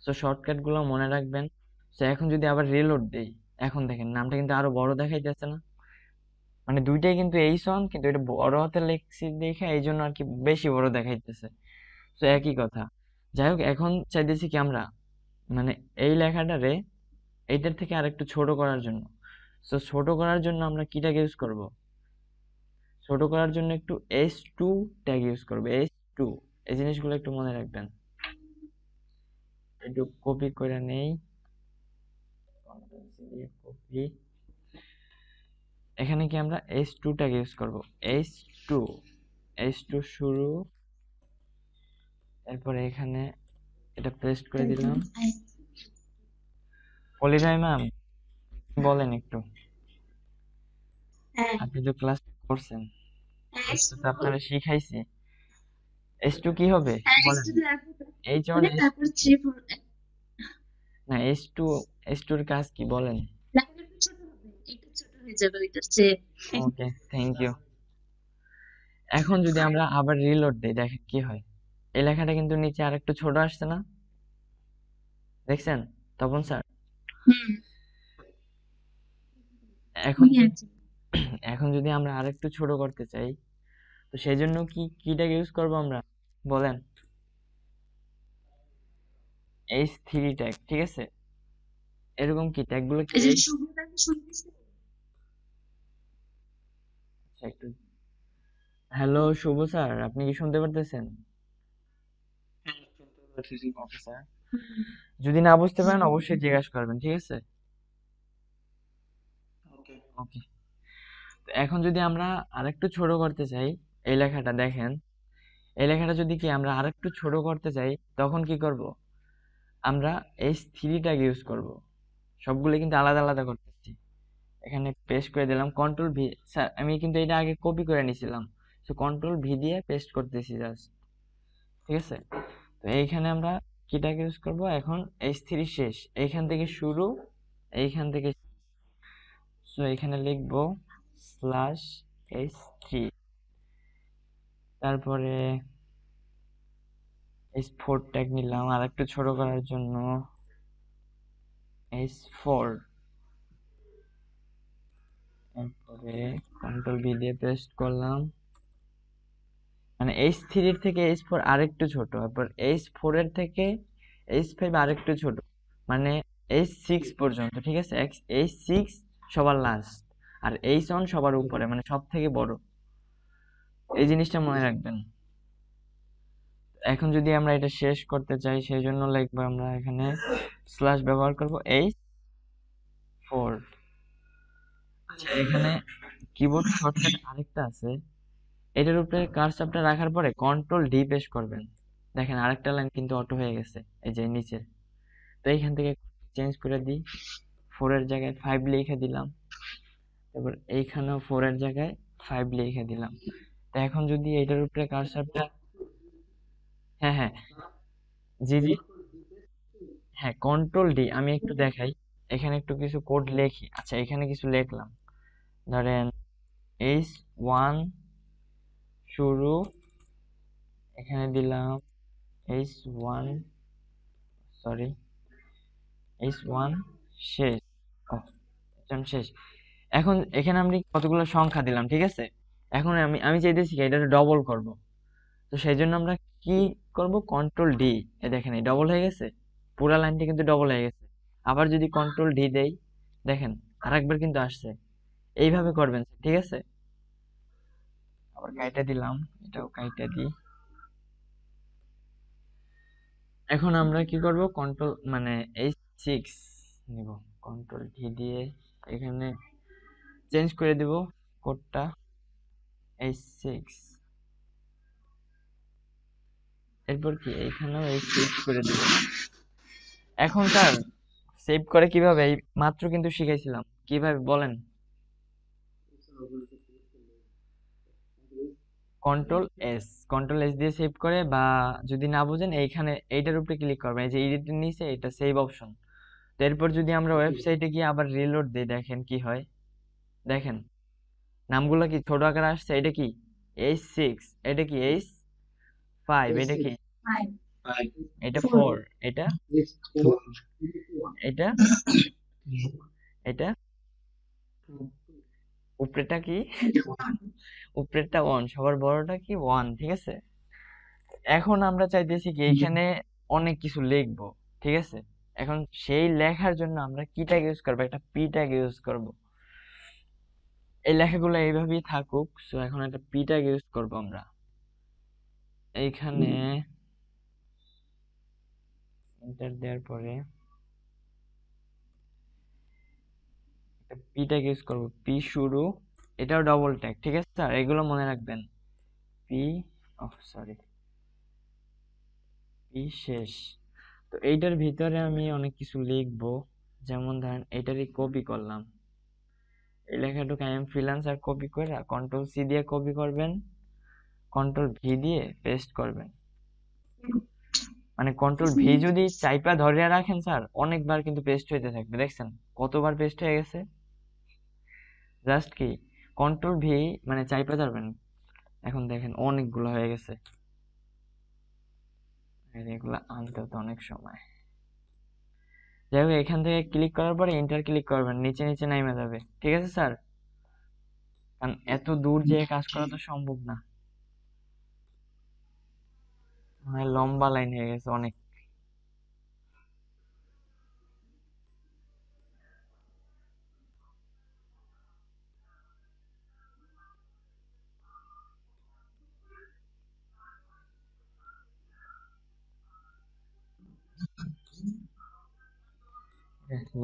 Speaker 1: সো শর্টকাট গুলো মনে রাখবেন। সো এখন যদি আবার রিলোড দেই, এখন দেখেন নামটা কিন্তু আরো বড় দেখাইতেছে না? মানে দুইটাই কিন্তু এই সন, কিন্তু এটা বড় হাতে লেখছি দেখে এই জন্য আর কি বেশি বড় দেখাইতেছে। তো একই কথা। যাই হোক, এখন চাইতেছি কি আমরা, মানে এই লেখাটারে এইটার থেকে আরেকটু ছোট করার জন্য। তো ছোট করার জন্য আমরা কিটাকে ইউজ করব? ছোট করার জন্য একটু S2 ট্যাগ ইউজ করব, S2। এই জিনিসগুলো একটু মনে রাখবেন। একটু কপি করে নেই, কপি। এখানে কি আমরা S2 ট্যাগ ইউজ করব, S2, S2 শুরু, এরপরে এখানে এটা পেস্ট করে দিলাম। পলি ভাই ম্যাম, বলেন একটু, আপনি তো ক্লাস করছেন, S2 তো আপনারা শিখাইছি। S2 কি হবে বলেন? H1 না, S2 এর কাজ কি বলেন? ওকে, থ্যাংক ইউ। এখন যদি আমরা আবার রিলোড দিই, দেখেন কি হয়, এই লেখাটা কিন্তু নিচে আরেকটু ছোট আসছে না? দেখছেন তপন স্যার? এখন এখন যদি আমরা আরেকটু ছোট করতে চাই, তো সেই জন্য কিটাকে ইউজ করবো আমরা বলেন? H3 ট্যাগ, ঠিক আছে? এরকম কি ট্যাগগুলো কি আচ্ছা, একটু হ্যালো শুভ স্যার, আপনি কি শুনতে পারতেছেন? ওকে স্যার, যদি না বুঝতে পারেন অবশ্যই জিজ্ঞাসা করবেন, ঠিক আছে? ওকে। এখন যদি আমরা আরেকটু ছোট করতে চাই এই লেখাটা, দেখেন এই লেখাটা যদি কি আমরা আরেকটু ছোট করতে চাই, তখন কি করব? আমরা H3 ট্যাগ ইউজ করব। সবগুলো কিন্তু আলাদা আলাদা করতেছি। এখানে পেস্ট করে দিলাম, কন্ট্রোল ভি। স্যার আমি কিন্তু এটা আগে কপি করে নিছিলাম, তো কন্ট্রোল ভি দিয়ে পেস্ট করতেছি জাস্ট, ঠিক আছে? তো এইখানে আমরা কিটাকে ইউজ করব এখন, H3 শেষ, এইখান থেকে শুরু, এইখান থেকে। সো এখানে লিখবো স্ল্যাশ H3, তারপরে S4 ট্যাগ নিলাম আর একটু ছোট করার জন্য, S4। তারপরে কন্ট্রোল ভি দিয়ে পেস্ট করলাম, মানে H3 এর থেকে H4 আরেকটু ছোট, তারপর H4 এর থেকে H5 আরেকটু ছোট, মানে H6 পর্যন্ত, ঠিক আছে? H6 সবার লাস্ট, আর H1 সবার উপরে, মানে সব থেকে বড়। এই জিনিসটা মনে রাখবেন। এখন যদি আমরা এটা শেষ করতে চাই, সেই জন্য লিখবো আমরা এখানে স্ল্যাশ ব্যবহার করব H4। আচ্ছা, এখানে কিবোর্ড শর্টকাট আরেকটা আছে, এটার উপরে কার্সরটা রাখার পরে কন্ট্রোল ডি প্রেস করবেন, দেখেন আরেকটা লাইন কিন্তু অটো হয়ে গেছে, এই যে নিচে। তো এইখান থেকে চেঞ্জ করে দিই, 4 এর জায়গায় 5 লিখে দিলাম, তারপর এইখানেও 4 এর জায়গায় 5 লিখে দিলাম। তো এখন যদি এটার উপরে কার্সরটা, হ্যাঁ হ্যাঁ, জি জি, হ্যাঁ কন্ট্রোল ডি, আমি একটু দেখাই, এখানে একটু কিছু কোড লেখি। আচ্ছা, এখানে কিছু লিখলাম, ধরেন H1 শুরু, এখানে দিলাম h1, সরি h1 শেষ। h1 শেষ। এখন এখানে আমি কতগুলো সংখ্যা দিলাম, ঠিক আছে। এখন আমি চাইতেছি কি এটা ডবল করব। তো সেই জন্য আমরা কি করব, কন্ট্রোল ডি। দেখেন এই ডবল হয়ে গেছে, পুরা লাইনটি কিন্তু ডবল হয়ে গেছে। আবার যদি কন্ট্রোল ডি দেই, দেখেন আরেকবার কিন্তু আসছে। এইভাবে করবেন, ঠিক আছে। আবার কাইটা দিলাম, এটাও কাইটা দিই। এখন আমরা কি করব, কন্ট্রোল মানে H6 নিব, কন্ট্রোল ডি দিয়ে এখানে চেঞ্জ করে দিব কোডটা H6। এরপর কি এখানেও H6 করে দিব। এখন স্যার সেভ করে কিভাবে, এই মাত্র কিন্তু শিখাইছিলাম, কিভাবে বলেন। কন্ট্রোল এস, কন্ট্রোল এস দিয়ে সেভ করে, বা যদি না বুঝেন এইখানে এইটার উপরে ক্লিক করবেন, এই যে এডিটের নিচে এটা সেভ অপশন। তো এরপর যদি আমরা ওয়েবসাইটে গিয়ে আবার রিলোড দিই, দেখেন কি হয়। দেখেন নামগুলো কি ছোট আকারে আসছে, এটা কি H6, এটা কি H5, এটা কি এটা 4, এটা এটা এটা উপরেটা কি, উপরেরটা 1, সবার বড়টা কি 1, ঠিক আছে। এখন আমরা চাইতেছি কি এখানে অনেক কিছু লিখবো, ঠিক আছে। এখন সেই লেখার জন্য আমরা কি ট্যাগ ইউজ করবো, একটা পি ট্যাগ ইউজ করব। এই লেখাগুলো এইভাবেই থাকুক, সো এখন একটা পি ট্যাগ ইউজ করব আমরা এইখানে। এন্টার দেওয়ার পরে একটা পি ট্যাগ ইউজ করব, পি শুরু, এটাও ডবল ট্যাগ, ঠিক আছে স্যার, এগুলো মনে রাখবেন। পি, সরি, পি শেষ। তো এইটার ভিতরে আমি অনেক কিছু লিখবো, যেমন ধরেন এটারই কপি করলাম, এই লেখাটুকু আই এম ফ্রিল্যান্সার কপি করে কন্ট্রোল সি দিয়ে কপি করবেন, কন্ট্রোল ভি দিয়ে পেস্ট করবেন। মানে কন্ট্রোল ভি যদি চাইপা ধরে রাখেন স্যার, অনেকবার কিন্তু পেস্ট হইতে থাকবে। দেখছেন কতবার পেস্ট হয়ে গেছে। জাস্ট কি কন্ট্রোল ভি মানে চাইপা ধরবেন, এখন দেখেন অনেকগুলো হয়ে গেছে। এগুলো আনতে তো অনেক সময়। যাই হোক, এখান থেকে ক্লিক করার পরে এন্টার ক্লিক করবেন, নিচে নিচে নামে যাবে, ঠিক আছে স্যার। কারণ এত দূর যেয়ে কাজ করা তো সম্ভব না। মানে লম্বা লাইন হয়ে গেছে অনেক।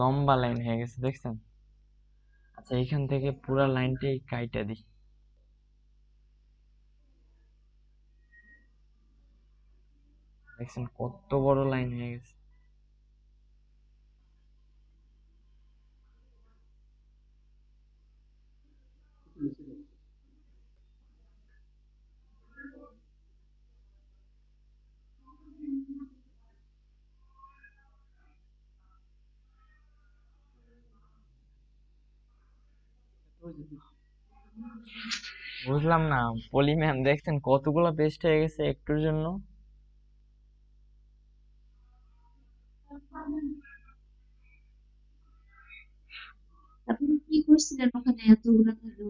Speaker 1: লম্বা লাইন হয়ে গেছে, দেখছেন। আচ্ছা, এইখান থেকে পুরা লাইনটাই কাইটা দিই। দেখছেন কত বড় লাইন হয়ে গেছে। বুঝলাম না, পলি ম্যাম দেখছেন কতগুলো পেস্ট হয়ে গেছে একটুর জন্য।
Speaker 2: আপনি কি করছিলেন ওখানে এতগুলো ধরে?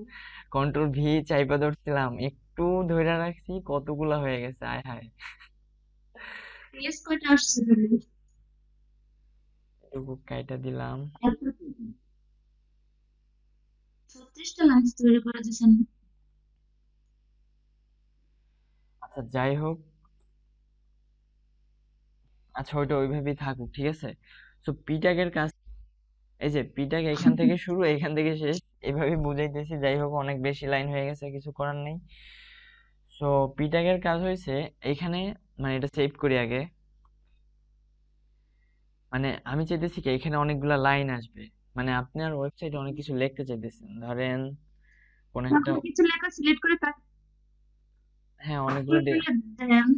Speaker 1: কন্ট্রোল ভি চাইপা ধরছিলাম, একটু ধরে রাখছি, কতগুলা হয়ে গেছে, আয় হায়।
Speaker 2: পেজ কয়টা আসছে বলে?
Speaker 1: এটুকু কাইটা দিলাম।
Speaker 2: 36টা লাইন তৈরি করে দিয়েছেন।
Speaker 1: আচ্ছা যাই হোক, আচ্ছা ওইটা ওইভাবেই থাকুক, ঠিক আছে। তো পি ট্যাগের কাজ, এই যে পি ট্যাগ এখান থেকে শুরু এখান থেকে শেষ, এইভাবে বুঝাইতেছি। যাই হোক, অনেক বেশি লাইন হয়ে গেছে, কিছু করার নেই। সো পি ট্যাগের কাজ হয়েছে এইখানে, মানে এটা সেভ করি আগে। মানে আমি চাইতেছি কি এখানে অনেকগুলা লাইন আসবে, মানে আপনার ওয়েবসাইটে অনেক কিছু লিখতে চাইতেছেন, ধরেন কোন একটা,
Speaker 2: আপনি কিছু লেখা সিলেক্ট করে
Speaker 1: হ্যাঁ অনেকগুলো
Speaker 2: তারপরে দেন।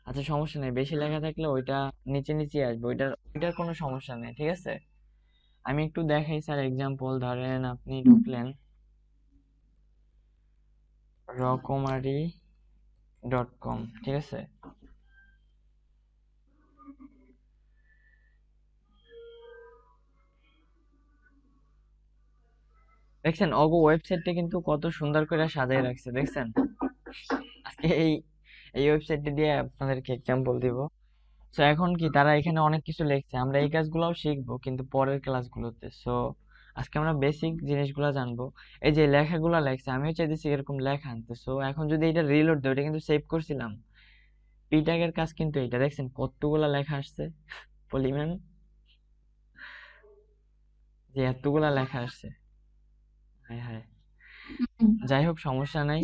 Speaker 1: আচ্ছা সমস্যা নেই, বেশি লেখা থাকলে ওইটা নিচে নিচে আসবে, ওইটার কোনো সমস্যা নেই, ঠিক আছে। আমি একটু দেখাই স্যার এক্সাম্পল। ধরেন আপনি ঢুকলেন রকমারি .com ঠিক আছে। দেখছেন ওগো ওয়েবসাইটটা কিন্তু কত সুন্দর করে সাজিয়ে রাখছে, দেখছেন? আজকে এই এই ওয়েবসাইটটা দিয়ে আপনাদেরকে এক্সাম্পল দিব। সো এখন কি তারা এখানে অনেক কিছু লিখছে, আমরা এই কাজগুলোও শিখবো কিন্তু পরের ক্লাসগুলোতে। সো আজকে আমরা বেসিক জিনিসগুলো জানবো। এই যে লেখাগুলো লেখছে, আমিও চাইতেছি এরকম লেখা আনতে। সো এখন যদি এটা রিলোড দেয়, এটা কিন্তু সেভ করছিলাম। পি ট্যাগের কাজ কিন্তু এটা, দেখছেন কতগুলা লেখা আসছে পলিম্যান, যে এতগুলা লেখা আসছে। হায় হায়, যাই হোক সমস্যা নাই।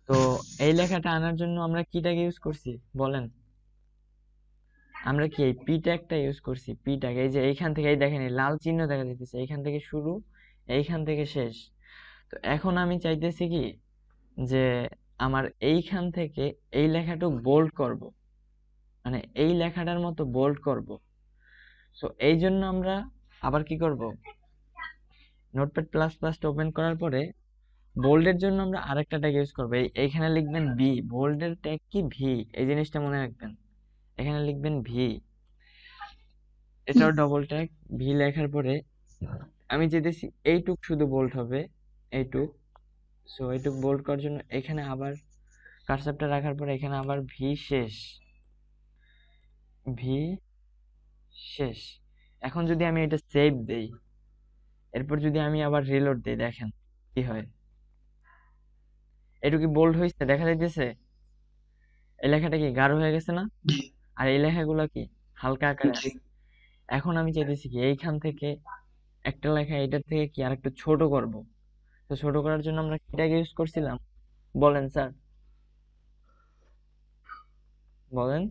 Speaker 1: তো এই লেখাটা আনার জন্য আমরা কি ট্যাগ ইউজ করছি বলেন? আমরা কি এই পি ট্যাগটা ইউজ করছি। পি ট্যাগ এই যে এইখান থেকে, এই দেখেন এই লাল চিহ্ন দেখা যাইতেছে, এইখান থেকে শুরু, এইখান থেকে শেষ। তো এখন আমি চাইতেছি কি যে আমার এইখান থেকে এই লেখাটুক বোল্ড করব, মানে এই লেখাটার মতো বোল্ড করব। সো এই জন্য আমরা আবার কি করব, নোটপ্যাড প্লাস প্লাস ওপেন করার পরে বোল্ডের জন্য আমরা আরেকটা ট্যাগ ইউজ করবো। এইখানে লিখবেন ভি, বোল্ডের ট্যাগ কি ভি, এই জিনিসটা মনে রাখবেন। এখানে লিখবেন ভি, এটাও ডবল ট্যাগ। ভি লেখার পরে আমি যেতেছি এইটুক শুধু বোল্ড হবে, এইটুক। সো এইটুক বোল্ড করার জন্য এখানে আবার কার্সরটা রাখার পরে এখানে আবার ভি শেষ, ভি শেষ। এখন যদি আমি এটা সেভ দেই, এরপর যদি আমি আবার রিলোড দিই, দেখেন কি হয়। এটুকু বোল্ড হয়েছে, দেখা যাইতেছে এই লেখাটা কি গাঢ় হয়ে গেছে না? আর এই লেখাগুলো কি হালকা আকারে আছে। এখন আমি চাইতেছি কি এইখান থেকে একটা লেখা এটার থেকে কি আর একটু ছোট করব। তো ছোট করার জন্য আমরা কিটাকে ইউজ করছিলাম বলেন স্যার, বলেন।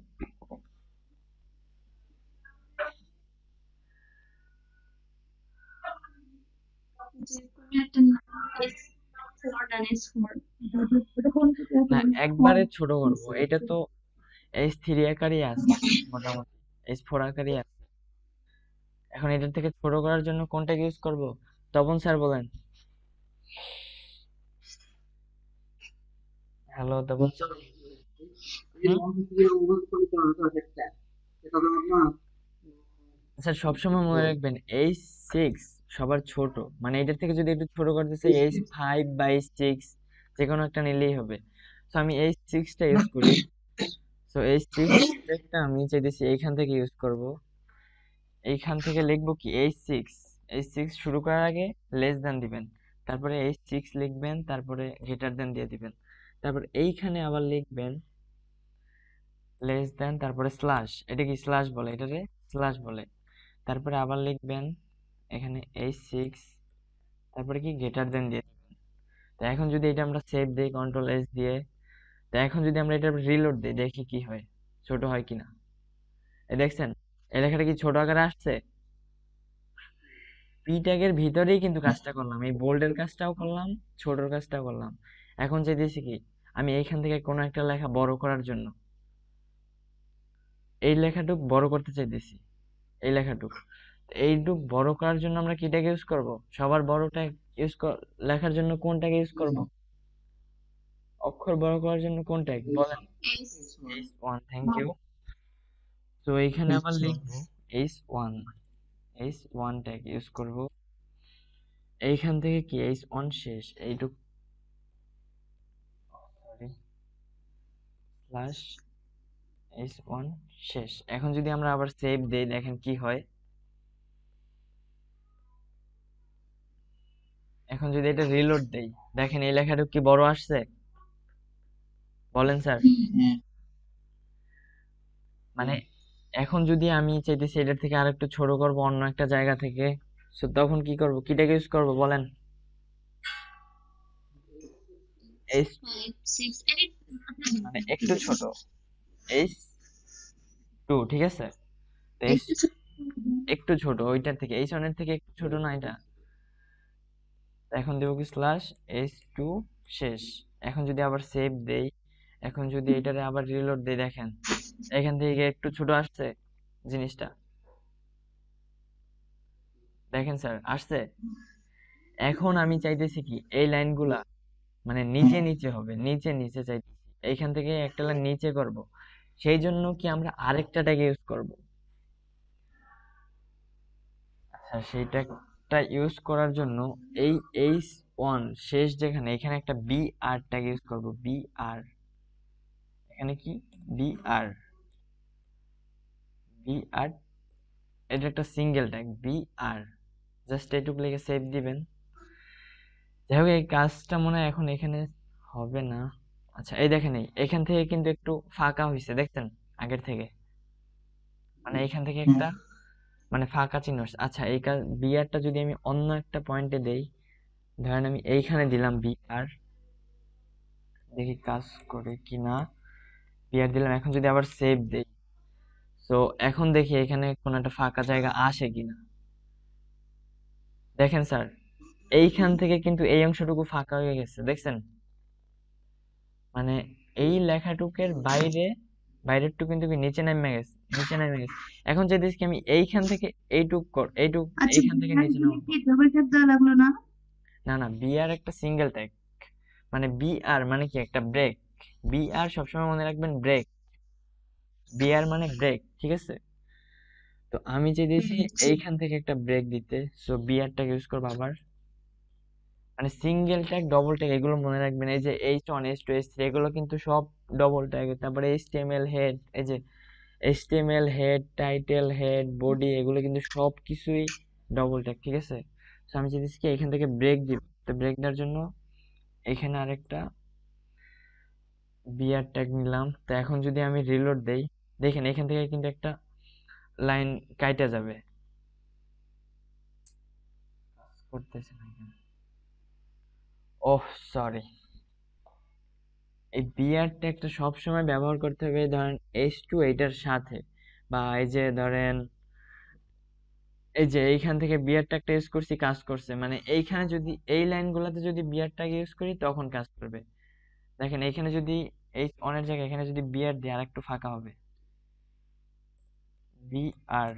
Speaker 2: যে কোনো একটা এস ফোর ডান এস ফোর ওটা কোন
Speaker 1: না একবারে ছোট করব, এটা তো H3 আকারই আছে, মোটামুটি H4 আকারই আছে। এখন এটার থেকে ছোট করার জন্য কোনটা ইউজ করব তপন স্যার বলেন। Hello Tapan sir. স্যার সবসময় মনে রাখবেন H6 সবার ছোট, মানে এটার থেকে যদি একটু ছোট করতে চাই H5 বা H6 যে কোনো একটা নিলেই হবে। তো আমি H6টা ইউজ করি। তো H6টা আমি চাইতেছি এইখান থেকে ইউজ করব। এইখান থেকে লিখবো কি H6, H6 শুরু করার আগে লেস দেন দিবেন, তারপরে H6 লিখবেন, তারপরে গ্রেটার দেন দিয়ে দিবেন, তারপর এইখানে আবার লিখবেন লেস দেন, তারপরে স্ল্যাশ, এটা কি স্ল্যাশ বলে, এটারে স্ল্যাশ বলে। তারপরে আবার লিখবেন এখানে H6, তারপরে কি গ্রেটার দেন দিয়ে দিবেন। তো এখন যদি এটা আমরা সেভ দিই কন্ট্রোল এস দিয়ে, তো এখন যদি আমরা এটা রিলোড দিই দেখি কি হয়, ছোট হয় কিনা। এই দেখছেন এই লেখাটা কি ছোট আকারে আসছে? পি ট্যাগের ভিতরেই কিন্তু কাজটা করলাম, এই বোল্ডের কাজটাও করলাম, ছোটর কাজটাও করলাম। এখন চাইতেছি কি আমি এইখান থেকে কোনো একটা লেখা বড় করার জন্য এই লেখাটুক বড় করতে চাইতেছি, এই লেখাটুক। এইটুক বড় করার জন্য আমরা কি ট্যাগ ইউজ করব? সবার বড় ট্যাগ ইউজ লেখার জন্য কোন ট্যাগ ইউজ করব? অক্ষর বড় করার জন্য কোন ট্যাগ বলেন?
Speaker 2: এস
Speaker 1: H1, থ্যাংক ইউ। তো এইখানে আবার লিখবো H1, H1 ট্যাগ ইউজ করব। এইখান থেকে কি H1 শেষ, এইটুক সরি স্ল্যাশ H1 শেষ। এখন যদি আমরা আবার সেভ দেই দেখেন কি হয়। এখন যদি এটা রিলোড দেই দেখেন এই লেখাটা কি বড় আসছে বলেন স্যার। মানে এখন যদি আমি চাইতেছি এটার থেকে আরেকটু ছোট করব অন্য একটা জায়গা থেকে, সো তখন কি করব, কিটাকে ইউজ করব বলেন? এইচ,
Speaker 2: ফাইভ সিক্স এইট
Speaker 1: মানে একটু ছোট, H2 ঠিক আছে। তো
Speaker 2: একটু ছোট
Speaker 1: একটু ছোট ওইটার থেকে, H1 এর থেকে একটু ছোট না এটা। তো এখন দেবো কি স্ল্যাশ H2 শেষ। এখন যদি আবার সেভ দেই, এখন যদি এটারে আবার রিলোড দেই দেখেন এখান থেকে একটু ছোট আসছে জিনিসটা, দেখেন স্যার আসছে। এখন আমি চাইতেছি কি এই লাইনগুলা মানে নিচে নিচে হবে, নিচে নিচে চাইতেছি, এইখান থেকে একটা লাইন নিচে করব, সেই জন্য কি আমরা আরেকটা ট্যাগ ইউজ করব। আচ্ছা, সেইটা ইউজ করার জন্য এই H1 শেষ যেখানে, এখানে একটা বি আর ট্যাগ ইউজ করব, বি আর, এখানে কি বি আর, বি আর, এটা একটা সিঙ্গেল ট্যাগ বি আর, জাস্ট এইটুকু লিখে সেভ দিবেন। যাই হোক, এই কাজটা মনে হয় এখন এখানে হবে না। আচ্ছা, এই দেখেন, এখান থেকে কিন্তু একটু ফাঁকা হয়েছে, দেখছেন আগের থেকে, মানে এখান থেকে একটা মানে ফাঁকা চিহ্ন আসছে। আচ্ছা, এই কাজ বিআরটা যদি আমি অন্য একটা পয়েন্টে দেই, ধরেন আমি এইখানে দিলাম বিআর, দেখি কাজ করে কিনা। বিআর দিলাম, এখন যদি আবার সেভ দেই, তো এখন দেখি এখানে কোনো একটা ফাঁকা জায়গা আসে কিনা। দেখেন স্যার, এইখান থেকে কিন্তু এই অংশটুকু ফাঁকা হয়ে গেছে, দেখছেন, মানে এই লেখাটুকের বাইরে, বাইরেরটুকু কিন্তু কি নিচে নেমে গেছে, নিচে নেমে গেছে। এখন যদি আমি এইখান থেকে এইটুক
Speaker 2: আচ্ছা,
Speaker 1: এইখান থেকে
Speaker 2: বিআর
Speaker 1: নিচে
Speaker 2: দিলে
Speaker 1: নামাবো।
Speaker 2: কি ডবল ট্যাপ দেওয়া লাগলো না?
Speaker 1: না না, বি আর একটা সিঙ্গেল ট্যাগ, মানে বি আর মানে কি একটা ব্রেক, বি আর সবসময় মনে রাখবেন ব্রেক, বি আর মানে ব্রেক, ঠিক আছে। তো আমি যে দিয়েছি এইখান থেকে একটা ব্রেক দিতে, সো বি আর ট্যাগ ইউজ করবো আবার, মানে সিঙ্গেল ট্যাগ ডবল ট্যাগ এগুলো মনে রাখবেন। এই যে H1 H2 H3 এগুলো কিন্তু সব ডবল ট্যাগ। তারপরে HTML হেড, এই যে HTML head, title head, body, এগুলো কিন্তু সব কিছুই ডবল ট্যাগ, ঠিক আছে। তো আমি চাইতেছি কি এখান থেকে ব্রেক দিব, তো ব্রেক দেওয়ার জন্য এখানে আরেকটা বিআর ট্যাগ নিলাম। তো এখন যদি আমি রিলোড দেই, দেখেন এখান থেকে কিন্তু একটা লাইন কাইটা যাবে, করতেছে না এখানে। ওহ সরি, এই বিআর ট্যাগটা সবসময় ব্যবহার করতে হবে ধরেন H2 এইটার সাথে, বা এই যে ধরেন এই যে এইখান থেকে বিয়ার ট্যাগটা ইউজ করছি, কাজ করছে, মানে এইখানে যদি এই লাইনগুলোতে যদি বিয়ার ট্যাগ ইউজ করি তখন কাজ করবে। দেখেন এইখানে যদি এই অনের জায়গায় এখানে যদি বিয়ার দিই, আর একটু ফাঁকা হবে, বিআর।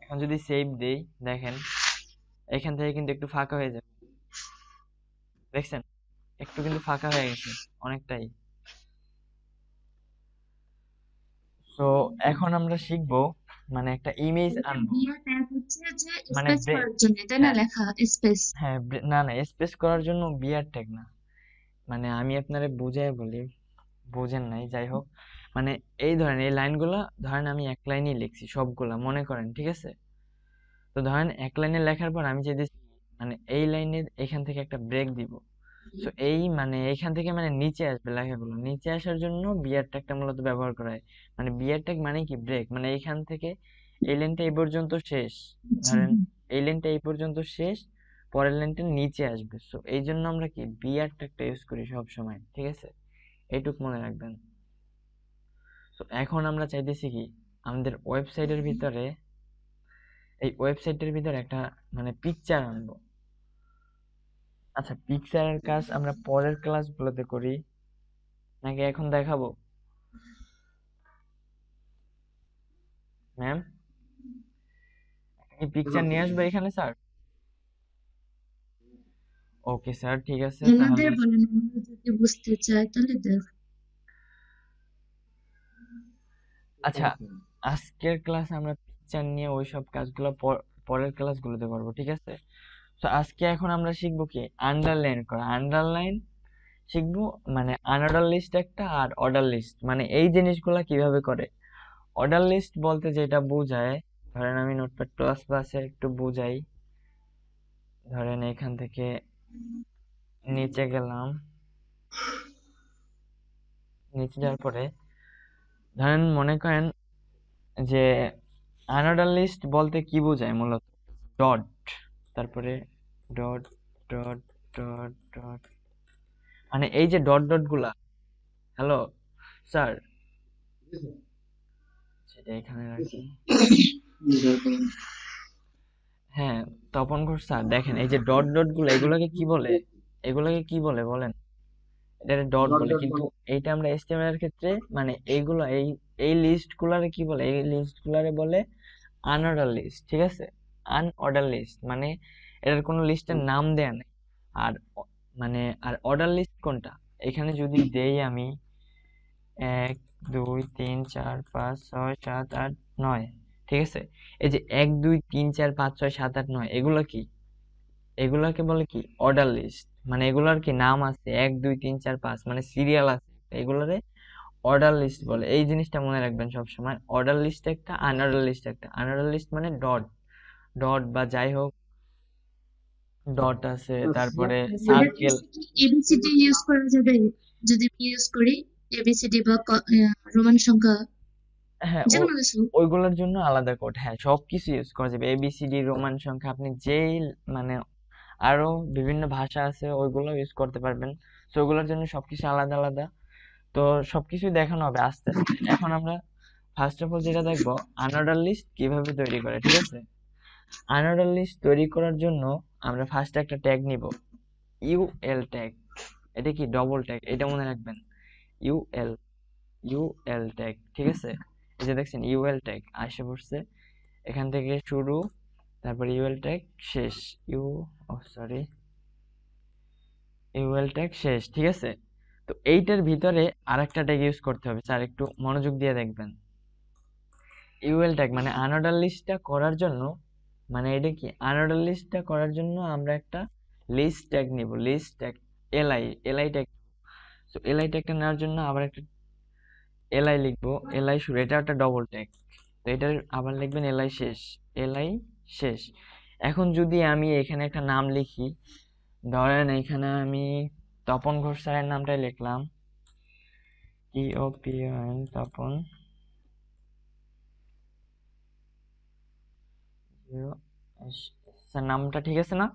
Speaker 1: এখন যদি সেভ দেই, দেখেন এখান থেকে কিন্তু একটু ফাঁকা হয়ে যাবে, দেখছেন একটু কিন্তু ফাঁকা হয়ে গেছে অনেকটাই। তো এখন আমরা শিখবো মানে একটা ইমেজ
Speaker 2: এটা
Speaker 1: আনবো,
Speaker 2: বিআর ট্যাগ হচ্ছে যে
Speaker 1: মানে
Speaker 2: স্পেস করার জন্য, তাই না?
Speaker 1: হ্যাঁ
Speaker 2: লেখা স্পেস।
Speaker 1: হ্যাঁ, না না, স্পেস করার জন্য বিয়ার ট্যাগ না, মানে আমি আপনারে বুঝাই বলি, বুঝেন নাই, যাই হোক, মানে এই ধরেন এই লাইনগুলো, ধরেন আমি এক লাইনই লিখছি সবগুলা মনে করেন, ঠিক আছে। তো ধরেন এক লাইনে লেখার পর আমি যদি মানে এই লাইনের এখান থেকে একটা ব্রেক দিব, তো এই মানে এখান থেকে মানে নিচে আসবে লেখাগুলো, নিচে আসার জন্য বিয়ার ট্যাগটা মূলত ব্যবহার করা হয়। মানে বিয়ার ট্যাগ মানে কি ব্রেক, মানে এইখান থেকে এই লাইনটা এই পর্যন্ত শেষ,
Speaker 2: আচ্ছা,
Speaker 1: ধরেন এই লাইনটা এই পর্যন্ত শেষ, পরের লাইনটা নিচে আসবে, তো এই জন্য আমরা কি বিয়ার ট্যাগটা ইউজ করি সব সময়, ঠিক আছে, এইটুক মনে রাখবেন। তো এখন আমরা চাইতেছি কি আমাদের ওয়েবসাইটের ভিতরে, এই ওয়েবসাইটের ভিতরে একটা মানে পিকচার আনবো। আচ্ছা, পিকচারের কাজ আমরা পরের ক্লাসগুলোতে করি নাকি এখন দেখাবো ম্যাম? কি পিকচার নিয়ে আসবো এখানে স্যার? ওকে স্যার, ঠিক আছে তাহলে।
Speaker 2: আমাদের বলেন, আমরা যদি বুঝতে চাই তাহলে দেখ।
Speaker 1: আচ্ছা, আজকের ক্লাসে আমরা পিকচার নিয়ে ওইসব কাজগুলো পরের ক্লাসগুলোতে করবো, ঠিক আছে। তো আজকে এখন আমরা শিখবো কি আন্ডারলাইন করা, আন্ডারলাইন শিখবো, মানে আনঅর্ডার লিস্ট একটা আর অর্ডার লিস্ট, মানে এই জিনিসগুলা কিভাবে করে। অর্ডার লিস্ট বলতে যেটা বোঝায়, ধরেন আমি নোটপ্যাড প্লাস প্লাসে একটু বুঝাই, ধরেন এখান থেকে নিচে গেলাম, নিচে যাওয়ার পরে ধরেন মনে করেন যে আনঅর্ডার লিস্ট বলতে কি বোঝায় মূলত, ডট, তারপরে ডট ডট ডট ডট, মানে এই যে ডট ডট গুলা, হ্যালো স্যার, সেটা এখানে রাখি। হ্যাঁ, তপন ঘোষ স্যার, দেখেন এই যে ডট ডট গুলো, এগুলোকে কি বলে, এগুলোকে কি বলে বলেন? এটা ডট বলে, কিন্তু এইটা আমরা এসটিএমএল এর ক্ষেত্রে মানে এইগুলো এই এই লিস্ট গুলারে কি বলে, এই লিস্ট গুলারে বলে আনঅর্ডার লিস্ট, ঠিক আছে। আনঅর্ডার লিস্ট মানে এটার কোনো লিস্টের নাম দেয়া নেই। আর মানে আর অর্ডার লিস্ট কোনটা? এখানে যদি দেই আমি 1 2 3 4 5 6 7 8 9, ঠিক আছে? এই যে 1 2 3 4 5 6 7 8 9 এগুলো কি? এগুলাকে বলে কি অর্ডার লিস্ট। মানে এগুলার কি নাম আছে 1 2 3 4 5, মানে সিরিয়াল আছে, এগুলারে অর্ডার লিস্ট বলে। এই জিনিসটা মনে রাখবেন সব সময়। অর্ডার লিস্ট একটা, আনঅর্ডার লিস্ট একটা। আনঅর্ডার লিস্ট মানে ডট ডট বা যাই হোক, ডট আছে, তারপরে
Speaker 2: অর্ডার
Speaker 1: সার্কেল।
Speaker 2: লিস্টে কি এবিসিডি ইউজ করা যাবে? যদি আমি ইউজ করি এবিসিডি বা রোমান সংখ্যা
Speaker 1: হ্যাঁ,
Speaker 2: যে কোনো কিছু।
Speaker 1: ওইগুলোর জন্য আলাদা কোড। হ্যাঁ, সবকিছু ইউজ করা যাবে, এবিসিডি, রোমান সংখ্যা, আপনি যেই মানে আরো বিভিন্ন ভাষা আছে ওইগুলো ইউজ করতে পারবেন। তো ওইগুলোর জন্য সবকিছু আলাদা আলাদা। তো সবকিছুই দেখানো হবে আস্তে আস্তে। এখন আমরা ফার্স্ট অফ অল যেটা দেখবো, আনঅর্ডার লিস্ট কিভাবে তৈরি করে, ঠিক আছে? আনঅর্ডার লিস্ট তৈরি করার জন্য আমরা ফার্স্ট একটা ট্যাগ নিব, ইউএল ট্যাগ। এটা কি ডবল ট্যাগ, এটা মনে রাখবেন। ইউএল, ইউএল ট্যাগ, ঠিক আছে? এই যে দেখছেন ইউএল ট্যাগ আসে পড়ছে, এখান থেকে শুরু, তারপর ইউএল ট্যাগ শেষ। ইউ ও সরি, ইউএল ট্যাগ শেষ, ঠিক আছে? তো এইটার ভিতরে আরেকটা ট্যাগ ইউজ করতে হবে স্যার, একটু মনোযোগ দিয়ে দেখবেন। ইউএল ট্যাগ মানে আনঅর্ডার লিস্টটা করার জন্য, মানে এটা কি আনঅর্ডার লিস্টটা করার জন্য আমরা একটা লিস্ট ট্যাগ নিব, list tag, LI, LI tag. তো এলআই ট্যাগটা নেওয়ার জন্য আবার একটা এলআই লিখবো, এলআই শুরু, এটা একটা ডবল ট্যাগ। তো এটার আবার লিখবেন এলআই শেষ, এলআই শেষ। এখন যদি আমি এখানে একটা নাম লিখি, ধরেন এখানে আমি তপন ঘোষ স্যারের নামটাই লিখলাম, TOPON, তপন, স্যার নামটা ঠিক আছে না?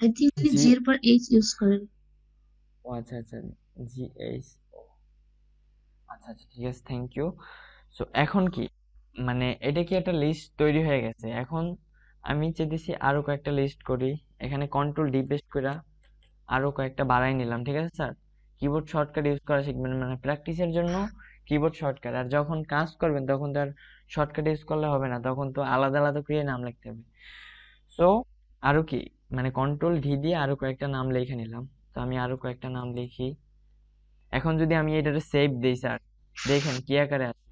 Speaker 2: আই থিঙ্ক উনি
Speaker 1: জি,
Speaker 2: জি এর পর এইচ ইউজ করেন।
Speaker 1: ও আচ্ছা আচ্ছা, GH, আচ্ছা আচ্ছা, ঠিক আছে, থ্যাংক ইউ। সো এখন কি, মানে এটা কি একটা লিস্ট তৈরি হয়ে গেছে। এখন আমি চাইতেছি আরো কয়েকটা লিস্ট করি। এখানে কন্ট্রোল ডি পেস্ট করে আরো কয়েকটা বাড়াই নিলাম, ঠিক আছে স্যার? কিবোর্ড শর্টকাট ইউজ করা শিখবেন, মানে প্র্যাকটিসের জন্য কিবোর্ড শর্টকাট। আর যখন কাজ করবেন তখন তো আর শর্টকাট ইউজ করলে হবে না, তখন তো আলাদা আলাদা করে নাম লিখতে হবে। সো আরো কি, মানে কন্ট্রোল ডি দিয়ে আরো কয়েকটা নাম লিখে নিলাম। তো আমি আরো কয়েকটা নাম লিখি। এখন যদি আমি এটাতে সেভ দিই স্যার, দেখেন কি আকারে আছে।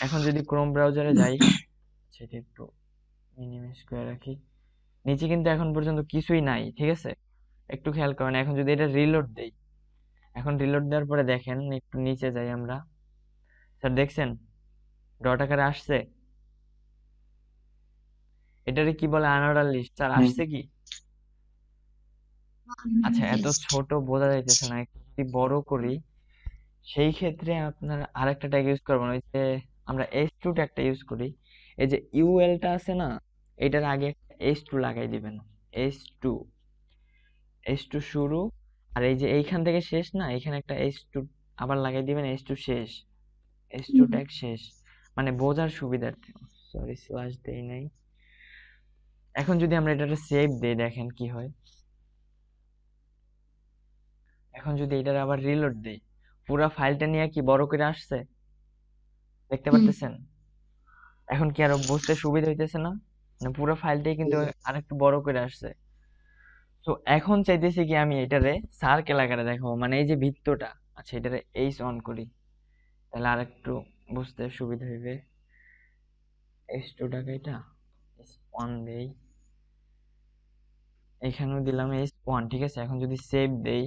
Speaker 1: এখন যদি ক্রোম ব্রাউজারে যাই, সেটা একটু মিনিমাইজ করে রাখি, নিচে কিন্তু এখন পর্যন্ত কিছুই নাই, ঠিক আছে? একটু খেয়াল করেন। এখন যদি এটা রিলোড দেই, এখন রিলোড দেওয়ার পরে দেখেন, একটু নিচে যাই আমরা, স্যার দেখছেন ডট আকারে আসছে। এটারে কি বলে, আনঅর্ডার লিস্ট স্যার, আসছে কি? আচ্ছা, এত
Speaker 2: লিস্ট।
Speaker 1: ছোট বোঝা যাইতেছে না, একটু যদি বড় করি, সেই ক্ষেত্রে আপনার আরেকটা ট্যাগ ইউজ করবেন, ওই যে আমরা H2 ট্যাগটা ইউজ করি। এই যে ইউএলটা আছে না, এটার আগে একটা H2 লাগাই দিবেন। H2, H2 শুরু, আর এই যে এইখান থেকে শেষ না, এখানে একটা H2 আবার লাগাই দিবেন, H2 শেষ, H2 ট্যাগ শেষ, মানে বোঝার সুবিধার্থে। সরি, স্ল্যাশ দেই নাই। এখন যদি আমরা এটাতে সেভ দেই, দেখেন কি হয়। এখন যদি এটার আবার রিলোড দেই, পুরো ফাইলটা নিয়ে কি বড় করে আসছে, দেখতে
Speaker 2: হুম।
Speaker 1: পারতেছেন? এখন কি আরো বুঝতে সুবিধা হইতেছে না? মানে পুরো ফাইলটাই কিন্তু আরেকটু বড় করে আসছে। তো এখন চাইতেছি কি আমি এটারে সার্কেল আকারে দেখাবো, মানে এই যে বৃত্তটা, আচ্ছা এটারে এইচ অন করি, তাহলে আরেকটু বুঝতে সুবিধা হইবে। H2 টাকা, এটা H1 দেই, এখানেও দিলাম H1, ঠিক আছে? এখন যদি সেভ দেই,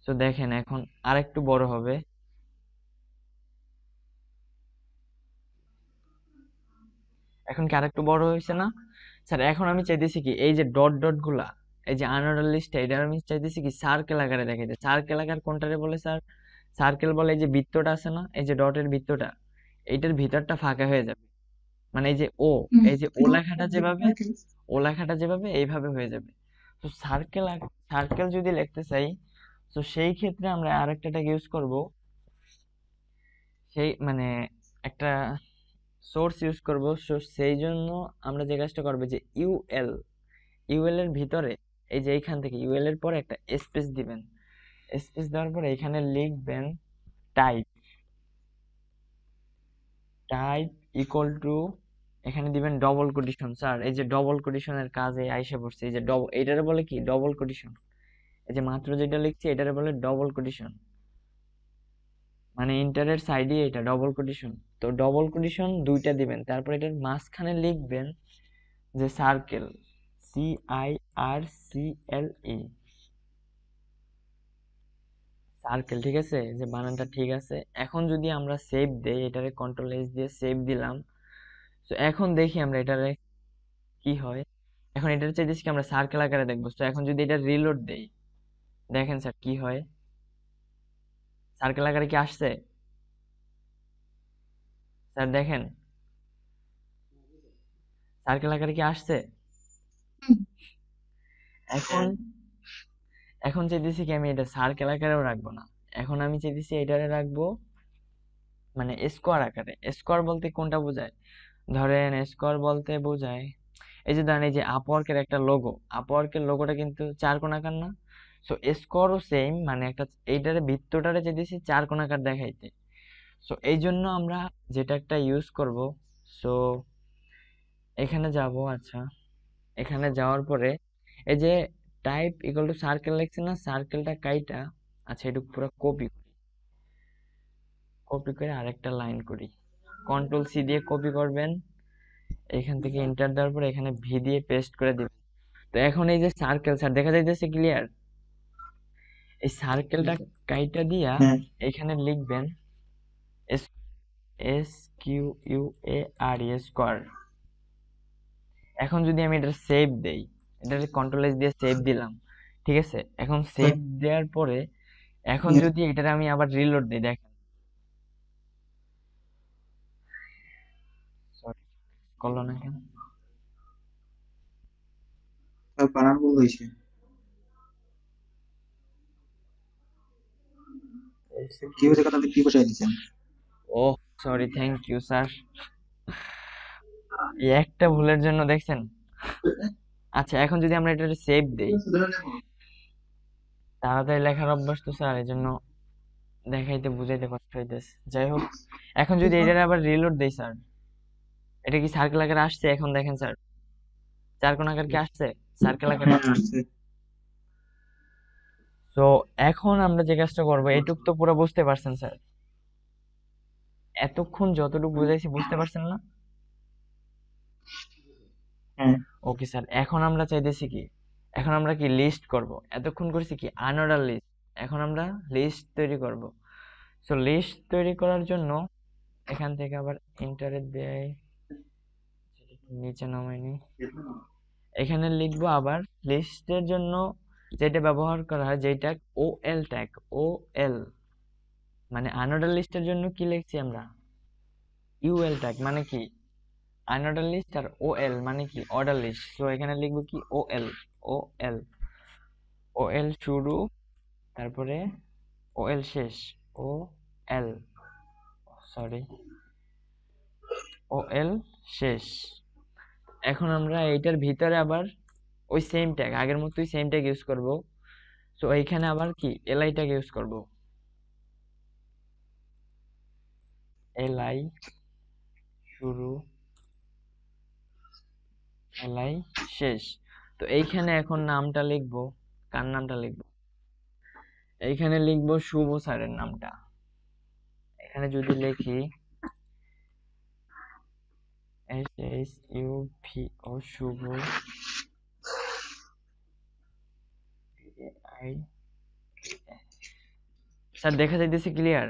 Speaker 1: তো দেখেন এখন আরেকটু বড় হবে। এখন কি আরেকটু বড় হয়েছে না স্যার? এখন আমি চাইতেছি কি এই যে ডট ডট গুলা, এই যে আনঅর্ডার লিস্টে, এটা আমি চাইতেছি কি সার্কেল আকারে দেখাইতে। সার্কেল আকার কোনটারে বলে স্যার? সার্কেল বলে এই যে বৃত্তটা আছে না, এই যে ডটের বৃত্তটা, এইটার ভিতরটা ফাঁকা হয়ে যাবে। মানে এই যে ও,
Speaker 2: হুম।
Speaker 1: এই যে ও লেখাটা যেভাবে,
Speaker 2: ওকে।
Speaker 1: ও লেখাটা যেভাবে এইভাবে হয়ে যাবে। তো সার্কেল, সার্কেল যদি লিখতে চাই, তো সেই ক্ষেত্রে আমরা আরেকটা ট্যাগ ইউজ করব, সেই মানে একটা সোর্স ইউজ করব। সেই জন্য আমরা যে কাজটা করবো, যে ইউএল, ইউএল এর ভিতরে এই যে এইখান থেকে ইউএল এর পরে একটা স্পেস দিবেন। স্পেস দেওয়ার পরে এখানে লিখবেন টাইপ, টাইপ ইকুয়াল টু, এখানে দিবেন ডবল কোটেশন। স্যার এই যে ডবল কোটেশনের কাজে আইসা পড়ছে, এই যে ডবল, এটারে বলে কি ডবল কোটেশন। এই যে মাত্র যেটা লিখছি এটারে বলে ডবল কোটেশন, মানে ইন্টারের সাইডে এটা ডবল কোটেশন। তো ডবল কোটেশন দুইটা দিবেন, তারপর এটার মাঝখানে লিখবেন যে সার্কেল, CIRCLE, সার্কেল। ঠিক আছে, যে বানানটা ঠিক আছে। এখন যদি আমরা সেভ দেই, এটারে কন্ট্রোল এস দিয়ে সেভ দিলাম। তো এখন দেখি আমরা এটারে কি হয়। এখন এটার চাইতেছি কি আমরা সার্কেল আকারে দেখবো। তো এখন যদি এটা রিলোড দেই, দেখেন স্যার কি হয়। সার্কেল আকারে কি আসছে স্যার? দেখেন সার্কেল আকারে কি আসছে।
Speaker 2: হুম,
Speaker 1: এখন এখন চাইতেছি কি আমি এটা সার্কেল আকারেও রাখবো না, এখন আমি চাইতেছি এটারে রাখবো মানে স্কোয়ার আকারে। স্কোয়ার বলতে কোনটা বোঝায়? ধরেন স্কোয়ার বলতে বোঝায়, এই যে ধরেন এই যে আপওয়ার্কের একটা লোগো, আপওয়ার্কের লোগোটা কিন্তু চার কোণাকার না? সো স্কোয়ারও সেম, মানে একটা এইটারে বৃত্তটারে চাইতেছি চার কোণাকার দেখাইতে। সো এই জন্য আমরা যেটা একটা ইউজ করব। সো এখানে যাব, আচ্ছা এখানে যাওয়ার পরে এই যে টাইপ ইকুয়াল টু সার্কেল লিখছে না, সার্কেলটা কাইটা, আচ্ছা এটুকু পুরো কপি, কপি করে আরেকটা লাইন করি। কন্ট্রোল সি দিয়ে কপি করবেন, এখান থেকে এন্টার দেওয়ার পরে এখানে ভি দিয়ে পেস্ট করে দিবেন। তো এখন এই যে সার্কেল স্যার দেখা যাইতেছে ক্লিয়ার? এই সার্কেলটা কাইটা দিয়া এখানে লিখবেন এস, SQUARE, স্কোয়ার। এখন যদি আমি এটা সেভ দেই, এটা কন্ট্রোল এস দিয়ে সেভ দিলাম, ঠিক আছে? এখন সেভ দেওয়ার পরে এখন যদি এটারে আমি আবার রিলোড দিই, দেখেন সরি করলো না কেন?
Speaker 3: বানান ভুল হয়েছে। কি হয়েছে কথা কি বসাই দিচ্ছেন?
Speaker 1: ও সরি, থ্যাংক ইউ স্যার, এই একটা ভুলের জন্য দেখছেন। আচ্ছা এখন যদি আমরা এটা সেভ দেই, তাড়াতাড়ি লেখার অভ্যাস তো স্যার, এই জন্য দেখাইতে বুঝাইতে কষ্ট হইতেছে। যাই হোক, এখন যদি এটারে আবার রিলোড দেই স্যার, এটা কি সার্কেল আকারে আসছে? এখন দেখেন স্যার, চার কোণ আকার কি আসছে সার্কেল আকারে? তো এখন আমরা যে কাজটা করবো, এটুক তো পুরো বুঝতে পারছেন স্যার? এতক্ষণ যতটুকু বুঝাইছি বুঝতে পারছেন না?
Speaker 3: হ্যাঁ,
Speaker 1: ওকে স্যার, এখন আমরা চাইতেছি কি, এখন আমরা কি লিস্ট করব। এতক্ষণ করছি কি আনঅর্ডার লিস্ট, এখন আমরা লিস্ট তৈরি করব। সো লিস্ট তৈরি করার জন্য এখান থেকে আবার ইন্টারে দেয়, নিচে নামাইনি, এখানে লিখবো আবার লিস্টের জন্য যেটা ব্যবহার করা হয়, যেটা ওএল ট্যাগ, ওএল মানে আনঅর্ডার লিস্টের জন্য কি লিখছি আমরা, ইউএল ট্যাগ মানে কি আনঅর্ডার লিস্ট, আর ওএল মানে কি অর্ডার লিস্ট। সো এখানে লিখবো কি ওএল, ওএল, ওএল শুরু, তারপরে ওএল শেষ, ও এল, সরি ওএল শেষ। এখন আমরা এইটার ভিতরে আবার ওই সেম ট্যাগ, আগের মতোই সেম ট্যাগ ইউজ করব। সো এইখানে আবার কি এলআই ট্যাগ ইউজ করব, এলআই শুরু, এলআই শেষ। তো এইখানে এখন নামটা লিখবো, কার নামটা লিখবো, এইখানে লিখবো শুভ স্যারের নামটা। এখানে যদি লিখি SHUVO, শুভ, আই, স্যার দেখা যাইতেছে ক্লিয়ার?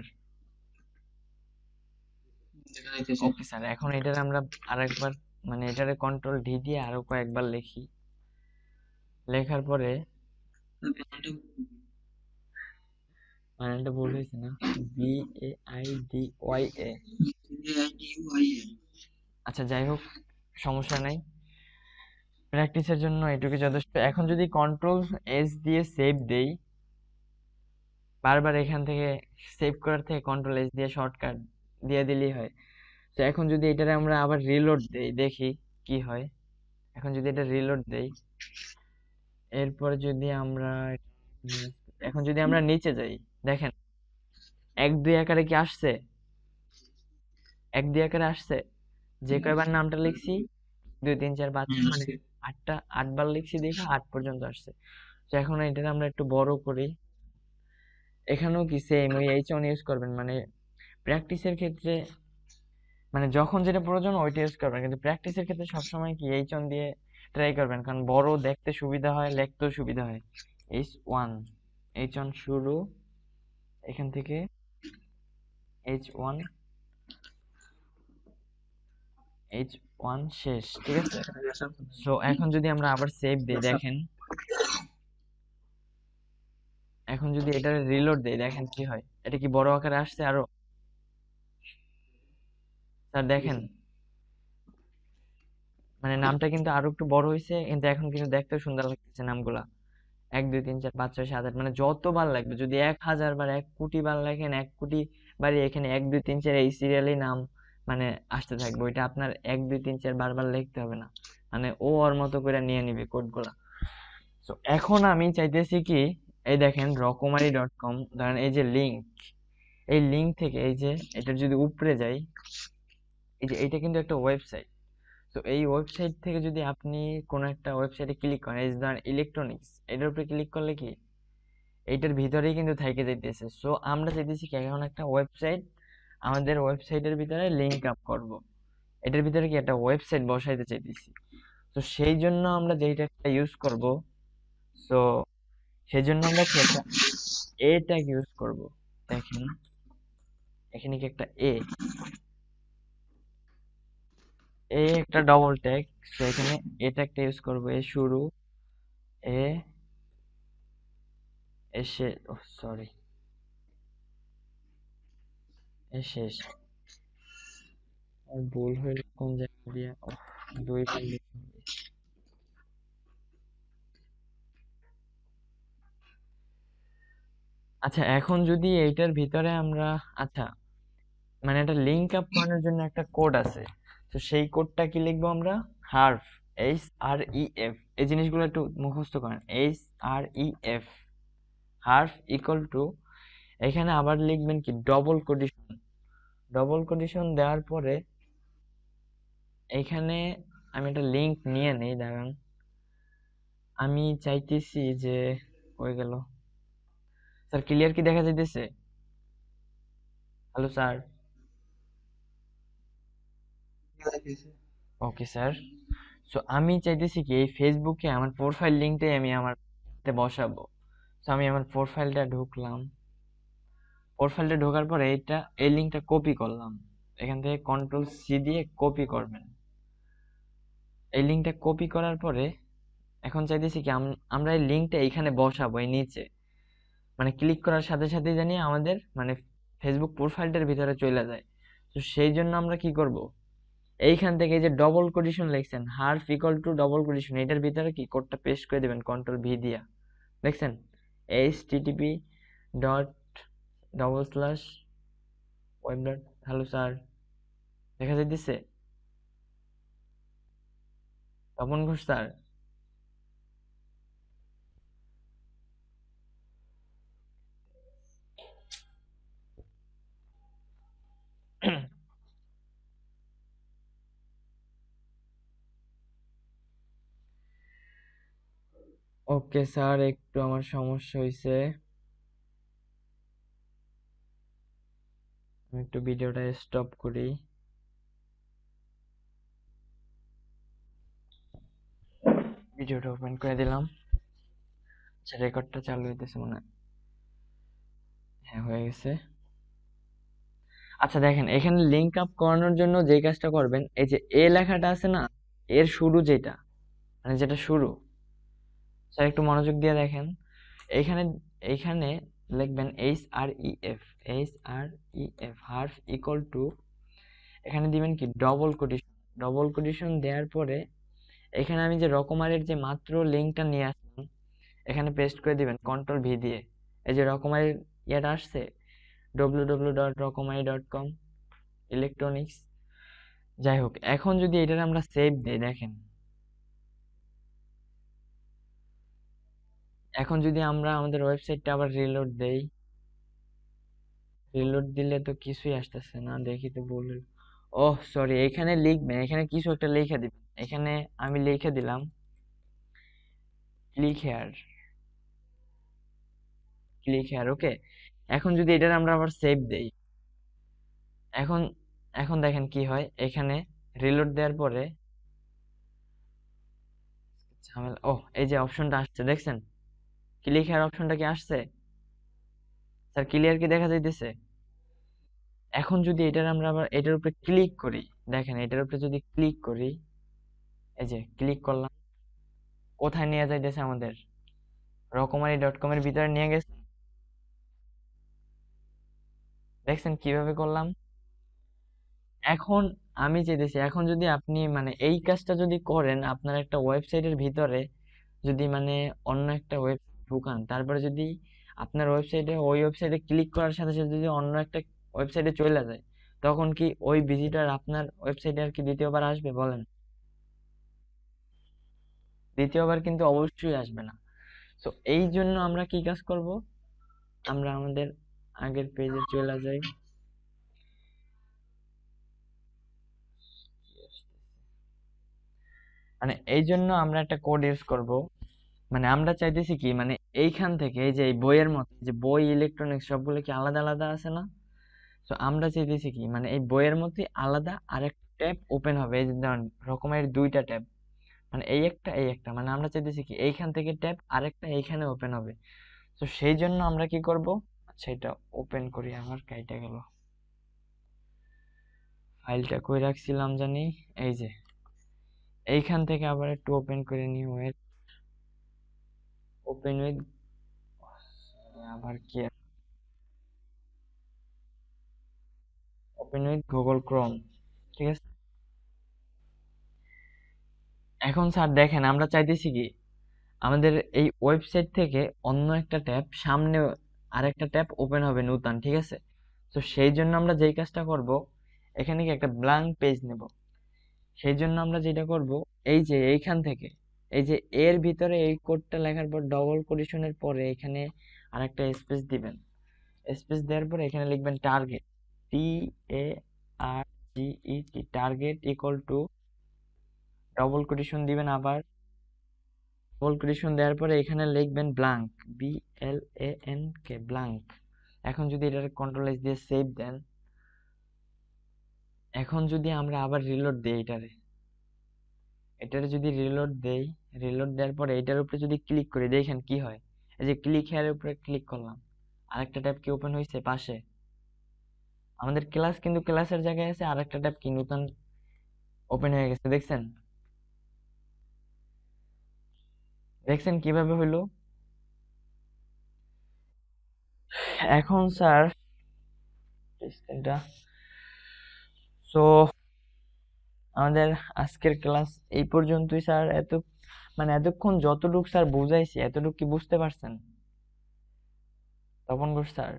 Speaker 3: দেখা যাইতেছে।
Speaker 1: ওকে স্যার, এখন এটার আমরা আরেকবার মানে এটারে কন্ট্রোল ডি দিয়ে আরো কয়েকবার লিখি, লেখার পরে মানেটা ভুল হয়েছে না, BAIDYA, আচ্ছা যাই হোক সমস্যা নাই, প্র্যাকটিসের জন্য এটুকু যথেষ্ট। এখন যদি কন্ট্রোল এস দিয়ে সেভ দেই, বারবার এখান থেকে সেভ করার থেকে কন্ট্রোল এস দিয়ে শর্টকাট দিয়ে দিলেই হয়। তো এখন যদি এটারে আমরা আবার রিলোড দেই, দেখি কি হয়। এখন যদি এটা রিলোড দেই, এরপর যদি আমরা এখন যদি আমরা নিচে যাই, দেখেন এক দুই আকারে কি আসছে? এক দুই আকারে আসছে, যে কয়বার নামটা লিখছি 2 3 4 5 6 মানে
Speaker 3: আসছে।
Speaker 1: 8বার লিখছি দেখে 8 পর্যন্ত আসছে। তো এখন এটা আমরা একটু বড় করি। এখানেও কি সেম ওই H1 ইউজ করবেন, মানে প্র্যাকটিসের ক্ষেত্রে মানে যখন যেটা প্রয়োজন ওইটা ইউজ করবেন, কিন্তু প্র্যাকটিসের ক্ষেত্রে সবসময় কি H1 দিয়ে ট্রাই করবেন, কারণ বড় দেখতে সুবিধা হয়, লিখতেও সুবিধা হয়। H1 H1 শুরু, এখান থেকে H1 H1 শেষ, ঠিক আছে। সো এখন যদি আমরা আবার সেভ দিই, দেখেন এখন যদি এটা রিলোড দেই দেখেন কি হয়, এটা কি বড় আকারে আসছে আরো? স্যার দেখেন, মানে নামটা কিন্তু আরো একটু বড় হয়েছে, কিন্তু এখন কিন্তু দেখতেও সুন্দর লাগতেছে নামগুলা। 1 2 3 4 5 6 7 8, মানে যতবার লাগবে, যদি 1000 বার 1 কোটি বার লেখেন 1 কোটি বারই এখানে 1 2 3 4 এই সিরিয়ালি নাম মানে আসতে থাকবে। ওইটা আপনার 1 2 3 4 বারবার লিখতে হবে না, মানে ও ওর মতো করে নিয়ে নিবে কোডগুলা। তো এখন আমি চাইতেছি কি, এই দেখেন রকমারি.com, ধরেন এই যে লিংক, এই লিংক থেকে এই যে এটার যদি উপরে যাই, এই যে এটা কিন্তু একটা ওয়েবসাইট। তো এই ওয়েবসাইট থেকে যদি আপনি কোনো একটা ওয়েবসাইটে ক্লিক করেন, এই যে ধরেন ইলেকট্রনিক্স, এটার উপরে ক্লিক করলে কি এইটার ভিতরেই কিন্তু থাইকে যাইতেছে। সো আমরা চাইতেছি কি এখন একটা ওয়েবসাইট, আমাদের ওয়েবসাইটের ভিতরে লিংক আপ করব, এটার ভিতরে কি একটা ওয়েবসাইট বসাইতে চাইতেছি। তো সেই জন্য আমরা যেইটা একটা ইউজ করব, সো সেই জন্য আমরা কি একটা এ ট্যাগ ইউজ করব। দেখেন এখানে কি একটা একটা ডবল ট্যাগ, সো এখানে এ ট্যাগটা ইউজ করব। এ শুরু, এ এসে, ও সরি, এ শেষ। আর ভুল হইল কোন জায়গা দিয়ে, দুইবার লিখতে হবে। আচ্ছা এখন যদি এইটার ভিতরে আমরা, আচ্ছা মানে একটা লিংক আপ করানোর জন্য একটা কোড আছে, তো সেই কোডটা কি লিখবো আমরা? হার্ফ, HREF, এই জিনিসগুলো একটু মুখস্থ করেন। HREF, হার্ফ ইকুয়াল টু, এখানে আবার লিখবেন কি ডবল কোটেশন। ডবল কোটেশন দেওয়ার পরে এখানে আমি একটা লিংক নিয়ে নেই, দাঁড়ান। আমি চাইতেছি যে, হয়ে গেল স্যার, ক্লিয়ার কি দেখা যাইতেছে? Hello sir. Okay sir. So আমি চাইতেছি কি এই ফেসবুকে আমার প্রোফাইল লিংকটাই আমি আমার বসাবো। তো আমি আমার প্রোফাইলটা ঢুকলাম, প্রোফাইলটা ঢোকার পরে এই লিংকটা কপি করলাম, এখান থেকে কন্ট্রোল-C দিয়ে কপি করবেন। এই লিংকটা কপি করার পরে এখন চাইতেছি কি আমরা এই লিংকটা এখানে বসাবো, এই নিচে, মানে ক্লিক করার সাথে সাথে জানি আমাদের মানে ফেসবুক প্রোফাইলটার ভিতরে চলে যায়। তো সেই জন্য আমরা কি করব, এইখান থেকে এই যে ডবল কোটেশন লিখছেন, হার্ফ ইকুয়াল টু ডবল কোটেশন, এটার ভিতরে কি কোডটা পেস্ট করে দিবেন কন্ট্রোল-V দিয়া। দেখছেন http:// হ্যালো স্যার, দেখা যাইতেছে Tapan Ghosh sir? Okay sir, একটু আমার সমস্যা হয়েছে, আমি একটু ভিডিওটা স্টপ করি। ভিডিওটা ওপেন করে দিলাম। আচ্ছা রেকর্ডটা চালু হইতেছে মনে হয়, হ্যাঁ হয়ে গেছে। আচ্ছা দেখেন এখানে লিংক আপ করানোর জন্য যে কাজটা করবেন, এই যে এ লেখাটা আছে না, এর শুরু যেটা, মানে যেটা শুরু, স্যার একটু মনোযোগ দিয়ে দেখেন। এইখানে এইখানে লিখবেন HREF, হার্ফ ইকুয়াল টু, এখানে দিবেন কি ডবল কোটেশন। ডবল কোটেশন দেওয়ার পরে এখানে আমি যে রকমারির যে মাত্র লিংকটা নিয়ে আসলাম, এখানে পেস্ট করে দিবেন কন্ট্রোল-V দিয়ে। এই যে রকমারির ইয়েটা আসছে, www.rokomari.com, ইলেকট্রনিক্স, যাই হোক। এখন যদি এটার আমরা সেভ দিই, দেখেন এখন যদি আমরা আমাদের ওয়েবসাইটটা আবার রিলোড দেই, রিলোড দিলে তো কিছুই আসতেছে না, দেখি তো ভুল। ওহ সরি, এখানে লিখবেন, এখানে কিছু একটা লিখে দিবেন। এখানে আমি লিখে দিলাম ক্লিক হেয়ার, ক্লিক হেয়ার। ওকে, এখন যদি এটার আমরা আবার সেভ দেই, এখন এখন দেখেন কি হয়। এখানে রিলোড দেওয়ার পরে ঝামেলা, ও এই যে অপশনটা আসছে দেখছেন, ক্লিক হেয়ার অপশনটা কি আসছে স্যার? ক্লিয়ার কি দেখা যাইতেছে? এখন যদি এটার আমরা আবার এটার উপরে ক্লিক করি, দেখেন এটার উপরে যদি ক্লিক করি, এই যে ক্লিক করলাম, কোথায় নিয়ে যাইতেছে আমাদের? রকমারি.com এর ভিতরে নিয়ে গেছে। দেখছেন কিভাবে করলাম? এখন আমি চাইতেছি, এখন যদি আপনি মানে এই কাজটা যদি করেন আপনার একটা ওয়েবসাইটের ভিতরে, যদি মানে অন্য একটা ওয়েবসাইট ঢুকান, তারপরে যদি আপনার ওয়েবসাইটে, ওই ওয়েবসাইটে ক্লিক করার সাথে সাথে যদি অন্য একটা ওয়েবসাইটে চলে যায়, তখন কি ওই ভিজিটর আপনার ওয়েবসাইটে আর কি দ্বিতীয়বার আসবে বলেন? দ্বিতীয়বার কিন্তু অবশ্যই আসবে না। তো এই জন্য আমরা কি কাজ করব, আমরা আমাদের আগের পেজে চলে যাই। মানে এই জন্য আমরা একটা কোড ইউজ করব। মানে আমরা চাইতেছি কি, মানে এইখান থেকে এই যে এই বইয়ের মতো, যে বই ইলেকট্রনিক্স সবগুলো কি আলাদা আলাদা আছে না? তো আমরা চাইতেছি কি, মানে এই বইয়ের মধ্যে আলাদা আরেকটা ট্যাব ওপেন হবে। এই যে ধরেন রকমের দুইটা ট্যাব, মানে এই একটা এই একটা, মানে আমরা চাইতেছি কি এইখান থেকে ট্যাব আরেকটা এইখানে ওপেন হবে। তো সেই জন্য আমরা কি করব, আচ্ছা এটা ওপেন করি, আমার কাইটা গেল, ফাইলটা কই রাখছিলাম জানি, এই যে এইখান থেকে আবার একটু ওপেন করে নিই। ওয়েট, ওপেন উইথ, আবার কি, ওপেন উইথ গুগল ক্রোম, ঠিক আছে। এখন স্যার দেখেন আমরা চাইতেছি কি, আমাদের এই ওয়েবসাইট থেকে অন্য একটা ট্যাব সামনে, আরেকটা ট্যাব ওপেন হবে নতুন, ঠিক আছে। তো সেই জন্য আমরা যেই কাজটা করব, এখানে কি একটা ব্ল্যাঙ্ক পেজ নেব। সেই জন্য আমরা যেটা করব, এই যে এইখান থেকে, এই যে এর ভিতরে এই কোডটা লেখার পর ডবল কোটেশনের পরে এখানে আরেকটা স্পেস দিবেন। স্পেস দেওয়ার পরে এখানে লিখবেন target, TARGET, target equal to, double quotation দিবেন আবার, ডবল কোটেশন দেওয়ার পরে এখানে লিখবেন ব্ল্যাঙ্ক, BLANK, ব্ল্যাঙ্ক। এখন যদি এটার কন্ট্রোল এস দিয়ে সেভ দেন, এখন যদি আমরা আবার রিলোড দিই এটারে যদি রিলোড দেই, রিলোড দেওয়ার পরে এটার উপরে যদি ক্লিক করি, দেখেন কি হয়। এই যে ক্লিক হেয়ারের উপরে ক্লিক করলাম, আরেকটা ট্যাব কি ওপেন হয়েছে পাশে? আমাদের ক্লাস কিন্তু ক্লাসের জায়গায় আছে, আরেকটা ট্যাব কি নতুন ওপেন হয়ে গেছে, দেখছেন? দেখছেন কিভাবে হইলো? এখন স্যার এটা, সো আমাদের আজকের ক্লাস এই পর্যন্তই স্যার। মানে এতক্ষণ যতটুকু স্যার বুঝাইছি, এতটুকু কি বুঝতে পারছেন তপন ঘোষ স্যার?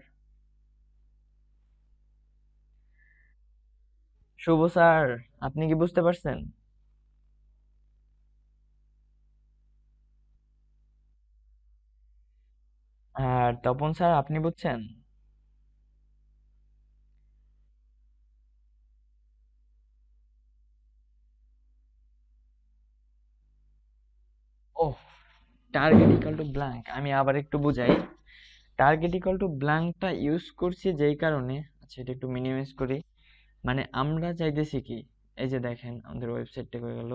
Speaker 1: শুভ স্যার, আপনি কি বুঝতে পারছেন? আর তপন স্যার আপনি বুঝছেন? ও, টার্গেট ইকুয়াল টু ব্ল্যাঙ্ক, আমি আবার একটু বুঝাই। টার্গেট ইকুয়াল টু ব্ল্যাঙ্কটা ইউজ করছি যেই কারণে, আচ্ছা এটা একটু মিনিমাইজ করি। মানে আমরা চাইতেছি কি, এই যে দেখেন আমাদের ওয়েবসাইটটা হয়ে গেল।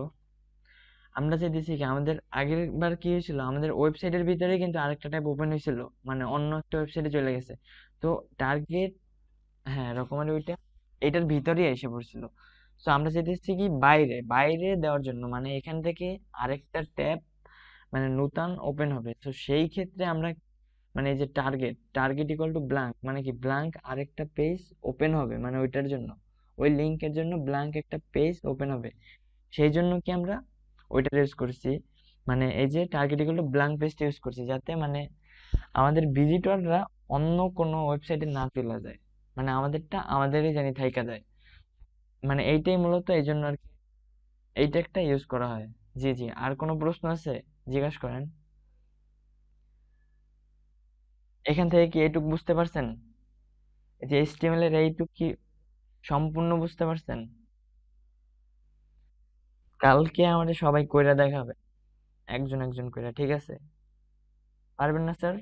Speaker 1: আমরা চাইতেছি কি, আমাদের আগের বার কি হয়েছিল, আমাদের ওয়েবসাইটের ভিতরে কিন্তু আরেকটা ট্যাব ওপেন হয়েছিল, মানে অন্য একটা ওয়েবসাইটে চলে গেছে। তো টার্গেট, হ্যাঁ রকমারি ওইটা এটার ভিতরেই এসে পড়ছিল। তো আমরা চাইতেছি কি বাইরে বাইরে দেওয়ার জন্য, মানে এখান থেকে আরেকটা ট্যাব মানে নতুন ওপেন হবে। তো সেই ক্ষেত্রে আমরা মানে এই যে target, target equal to blank, মানে কি ব্ল্যাঙ্ক আরেকটা পেজ ওপেন হবে, মানে ওইটার জন্য, ওই লিঙ্কের জন্য ব্ল্যাঙ্ক একটা পেজ ওপেন হবে। সেই জন্য কি আমরা ওইটা ইউজ করছি, মানে এই যে টার্গেট ইকুয়াল টু ব্ল্যাঙ্ক পেজটা ইউজ করছি, যাতে মানে আমাদের ভিজিটররা অন্য কোনো ওয়েবসাইটে না চলে যায়, মানে আমাদেরটা আমাদেরই জানি থাইকা যায়। মানে এইটাই মূলত এই জন্য আর কি এইটা একটা ইউজ করা হয়। জি জি, আর কোনো প্রশ্ন আছে জিজ্ঞাসা করেন। এখান থেকে কি এইটুক বুঝতে পারছেন? এই যে এইচটিএমএল এর এইটুক কি সম্পূর্ণ বুঝতে পারছেন? কালকে আমাদের সবাই কইরা দেখাবে, একজন একজন কইরা, ঠিক আছে? পারবেন না স্যার?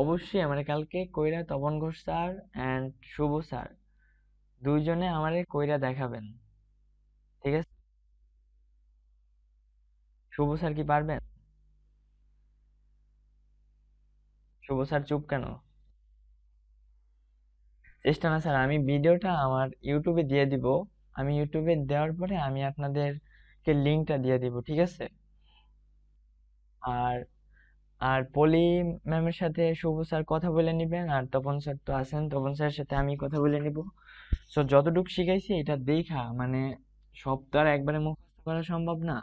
Speaker 1: অবশ্যই আমারে কালকে কইরা Tapan Ghosh sir and Shubho sir দুইজনে আমারে কইরা দেখাবেন, ঠিক আছে? শুভ স্যার কি পারবেন? শুভ স্যার চুপ কেন? চেষ্টা না স্যার, আমি ভিডিওটা আমার ইউটিউবে দিয়ে দিব। আমি ইউটিউবে দেওয়ার পরে আমি আপনাদেরকে লিঙ্কটা দিয়ে দিব, ঠিক আছে? আর আর পলি ম্যামের সাথে শুভ স্যার কথা বলে নিবেন, আর তপন স্যার তো আছেন, তপন স্যারের সাথে আমি কথা বলে নিব। সো যতটুকু শিখাইছি এটা দেখা, মানে সব তো আর একবারে মুখস্থ করা সম্ভব না।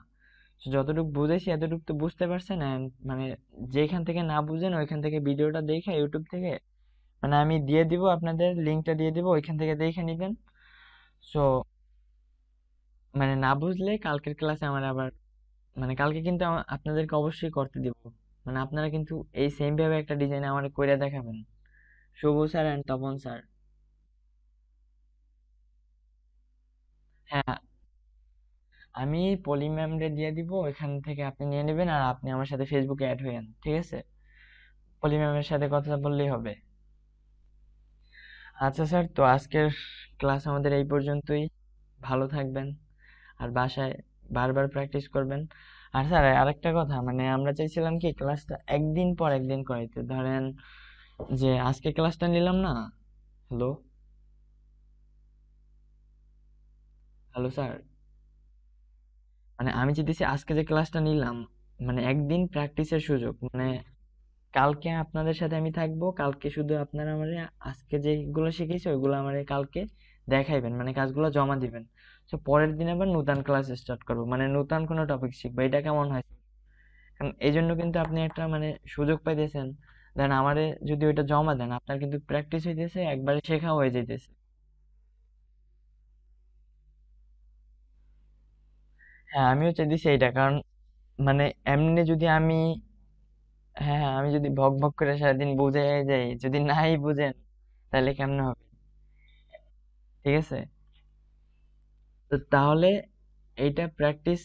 Speaker 1: So, যতটুকু বুঝেছি এতটুকু তো বুঝতে পারছেন, and মানে যেখান থেকে না বুঝেন ওইখান থেকে ভিডিওটা দেখে ইউটিউব থেকে, মানে আমি দিয়ে দিব, আপনাদের লিঙ্কটা দিয়ে দিব, ওইখান থেকে দেখে নিবেন। সো মানে না বুঝলে কালকের ক্লাসে আমার আবার, মানে কালকে কিন্তু আপনাদেরকে অবশ্যই করতে দিব। মানে আপনারা কিন্তু এই সেম ভাবে একটা ডিজাইন আমার করে দেখাবেন, শুভ স্যার এন্ড তপন স্যার। হ্যাঁ, আমি পলি ম্যামরে দিয়ে দিব, ওইখান থেকে আপনি নিয়ে নেবেন, আর আপনি আমার সাথে ফেসবুকে অ্যাড হয়েন, ঠিক আছে? পলি ম্যামের সাথে কথা বললেই হবে। আচ্ছা স্যার, তো আজকের ক্লাস আমাদের এই পর্যন্তই। ভালো থাকবেন, আর বাসায় বারবার প্র্যাকটিস করবেন। আর স্যার আরেকটা কথা, মানে আমরা চাইছিলাম কি ক্লাসটা একদিন পর একদিন করাইতে, ধরেন যে আজকে ক্লাসটা নিলাম না। হ্যালো, হ্যালো স্যার, মানে আমি চাইতেছি আজকে যে ক্লাসটা নিলাম, মানে একদিন প্র্যাকটিসের সুযোগ, মানে কালকে আপনাদের সাথে আমি থাকবো, কালকে শুধু আপনারা আমারে আজকে যেগুলো শিখেছি ওইগুলো আমারে কালকে দেখাইবেন, মানে কাজগুলো জমা দিবেন। তো পরের দিন আবার নতুন ক্লাস স্টার্ট করবো, মানে নতুন কোনো টপিক শিখবো, এটা কেমন হয়? কারণ এই জন্য কিন্তু আপনি একটা মানে সুযোগ পাইতেছেন, দেন আমারে যদি ওইটা জমা দেন আপনার কিন্তু প্র্যাকটিস হইতেছে, একবারে শেখা হয়ে যাইতেছে। হ্যাঁ, আমিও চাইতেছি এইটা, কারণ মানে এমনি যদি আমি, হ্যাঁ হ্যাঁ, আমি যদি ভক ভক করে সারাদিন বুঝে যাই, যদি নাই বুঝেন তাহলে কেমনে হবে? ঠিক আছে, তো তাহলে এইটা প্র্যাকটিস,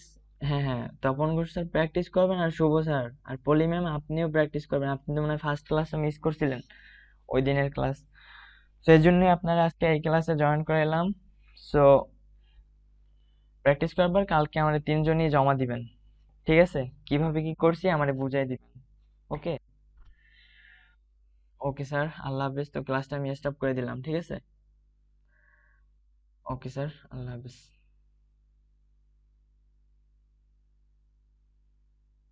Speaker 1: হ্যাঁ হ্যাঁ, তপন ঘোষ স্যার প্র্যাকটিস করবেন, আর শুভ স্যার আর পলি ম্যাম আপনিও প্র্যাকটিস করবেন। আপনি তো মনে হয় ফার্স্ট ক্লাসটা মিস করছিলেন, ওই দিনের ক্লাস। তো এই জন্যই আপনারা আজকে এই ক্লাসে জয়েন করে এলাম। সো প্র্যাকটিস করবার, কালকে আমাদের তিনজনই জমা দিবেন, ঠিক আছে? কিভাবে কি করছি আমারে বুঝাই দিবেন। ওকে, ওকে স্যার, আল্লাহ হাফেজ। তো ক্লাসটা আমি স্টপ করে দিলাম, ঠিক আছে? ওকে স্যার, আল্লাহ হাফেজ।